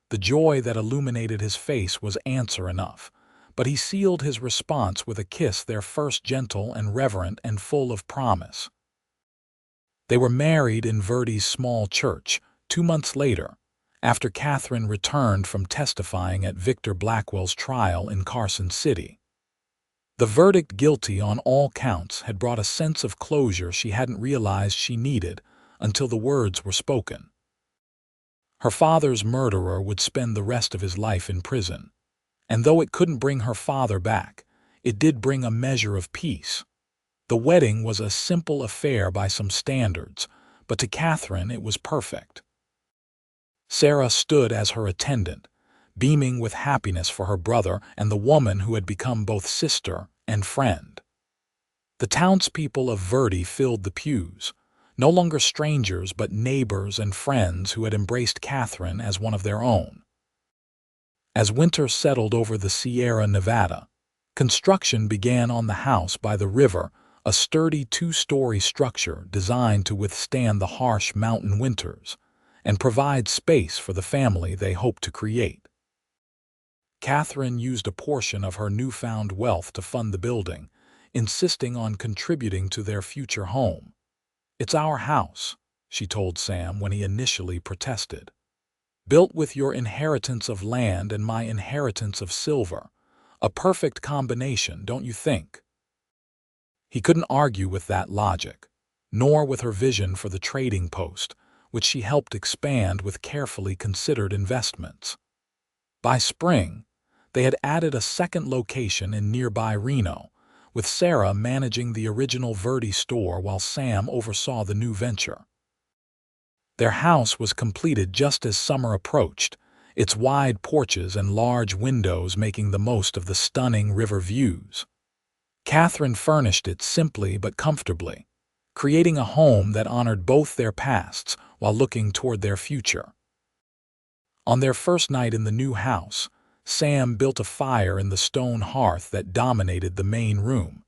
The joy that illuminated his face was answer enough, but he sealed his response with a kiss, their first gentle and reverent and full of promise. They were married in Verdi's small church 2 months later, after Catherine returned from testifying at Victor Blackwell's trial in Carson City. The verdict, guilty on all counts, had brought a sense of closure she hadn't realized she needed until the words were spoken. Her father's murderer would spend the rest of his life in prison, and though it couldn't bring her father back, it did bring a measure of peace. The wedding was a simple affair by some standards, but to Catherine it was perfect. Sarah stood as her attendant, beaming with happiness for her brother and the woman who had become both sister and friend. The townspeople of Verdi filled the pews, no longer strangers but neighbors and friends who had embraced Catherine as one of their own. As winter settled over the Sierra Nevada, construction began on the house by the river, a sturdy 2-story structure designed to withstand the harsh mountain winters and provide space for the family they hoped to create. Catherine used a portion of her newfound wealth to fund the building, insisting on contributing to their future home. "It's our house," she told Sam when he initially protested. "Built with your inheritance of land and my inheritance of silver. A perfect combination, don't you think?" He couldn't argue with that logic, nor with her vision for the trading post, which she helped expand with carefully considered investments. By spring, they had added a second location in nearby Reno, with Sarah managing the original Verdi store while Sam oversaw the new venture. Their house was completed just as summer approached, its wide porches and large windows making the most of the stunning river views. Catherine furnished it simply but comfortably, creating a home that honored both their pasts while looking toward their future. On their first night in the new house, Sam built a fire in the stone hearth that dominated the main room.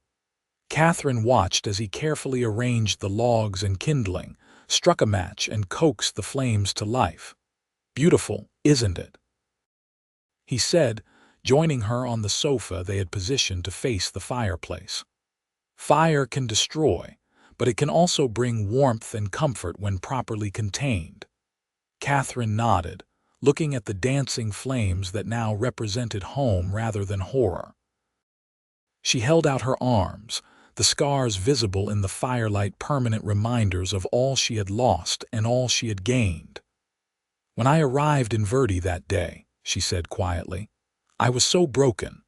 Catherine watched as he carefully arranged the logs and kindling, struck a match, and coaxed the flames to life. "Beautiful, isn't it?" he said, joining her on the sofa they had positioned to face the fireplace. "Fire can destroy, but it can also bring warmth and comfort when properly contained." Catherine nodded, looking at the dancing flames that now represented home rather than horror. She held out her arms, the scars visible in the firelight permanent reminders of all she had lost and all she had gained. "When I arrived in Verdi that day," she said quietly, "I was so broken,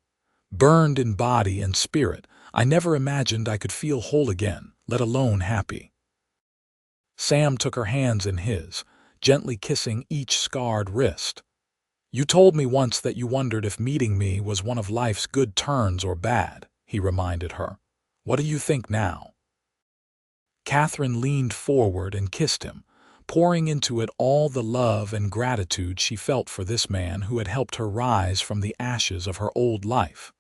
burned in body and spirit, I never imagined I could feel whole again, let alone happy." Sam took her hands in his, gently kissing each scarred wrist. "You told me once that you wondered if meeting me was one of life's good turns or bad," he reminded her. "What do you think now?" Catherine leaned forward and kissed him, pouring into it all the love and gratitude she felt for this man who had helped her rise from the ashes of her old life.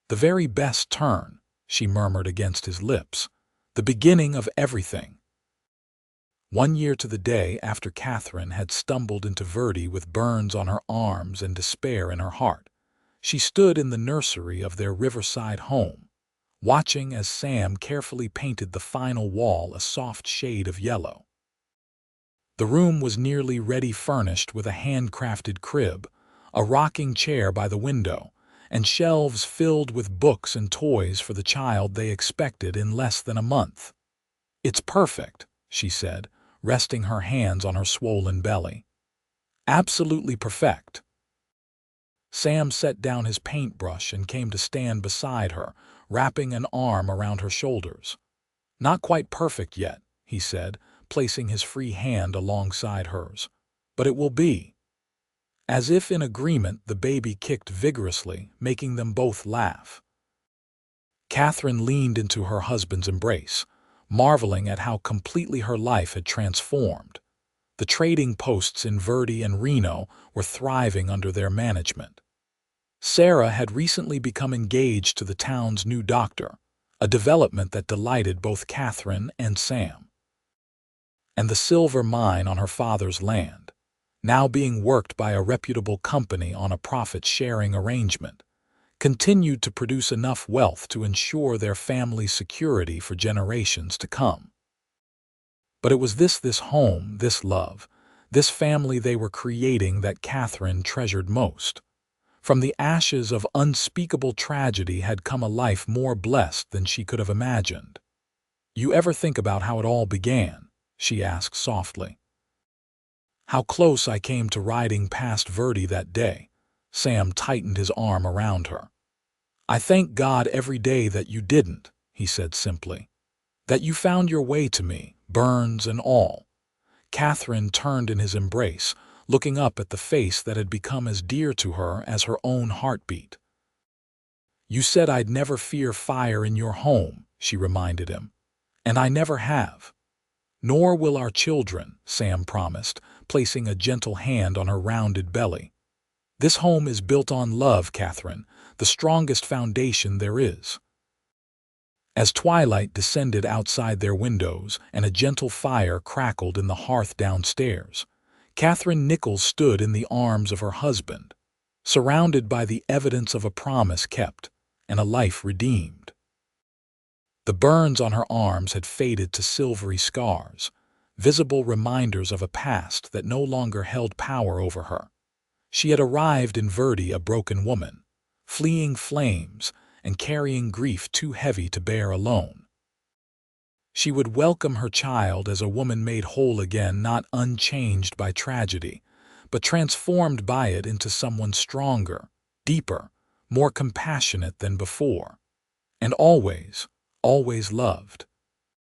"The very best turn," she murmured against his lips. "The beginning of everything." 1 year to the day after Katherine had stumbled into Verdi with burns on her arms and despair in her heart, she stood in the nursery of their riverside home, watching as Sam carefully painted the final wall a soft shade of yellow. The room was nearly ready, furnished with a handcrafted crib, a rocking chair by the window, and shelves filled with books and toys for the child they expected in less than a month. "It's perfect," she said, resting her hands on her swollen belly. "Absolutely perfect." Sam set down his paintbrush and came to stand beside her, wrapping an arm around her shoulders. "Not quite perfect yet," he said, placing his free hand alongside hers. "But it will be." As if in agreement, the baby kicked vigorously, making them both laugh. Katherine leaned into her husband's embrace, marveling at how completely her life had transformed. The trading posts in Verdi and Reno were thriving under their management. Sarah had recently become engaged to the town's new doctor, a development that delighted both Katherine and Sam. And the silver mine on her father's land, now being worked by a reputable company on a profit-sharing arrangement, continued to produce enough wealth to ensure their family's security for generations to come. But it was this home, this love, this family they were creating that Katherine treasured most. From the ashes of unspeakable tragedy had come a life more blessed than she could have imagined. "You ever think about how it all began?" she asked softly. "How close I came to riding past Verdi that day." Sam tightened his arm around her. "I thank God every day that you didn't," he said simply. "That you found your way to me, burns and all." Katherine turned in his embrace, looking up at the face that had become as dear to her as her own heartbeat. "You said I'd never fear fire in your home," she reminded him. "And I never have." "Nor will our children," Sam promised, placing a gentle hand on her rounded belly. "This home is built on love, Katherine, the strongest foundation there is." As twilight descended outside their windows and a gentle fire crackled in the hearth downstairs, Katherine Nichols stood in the arms of her husband, surrounded by the evidence of a promise kept and a life redeemed. The burns on her arms had faded to silvery scars, visible reminders of a past that no longer held power over her. She had arrived in Verdi a broken woman, fleeing flames and carrying grief too heavy to bear alone. She would welcome her child as a woman made whole again, not unchanged by tragedy, but transformed by it into someone stronger, deeper, more compassionate than before, and always loved.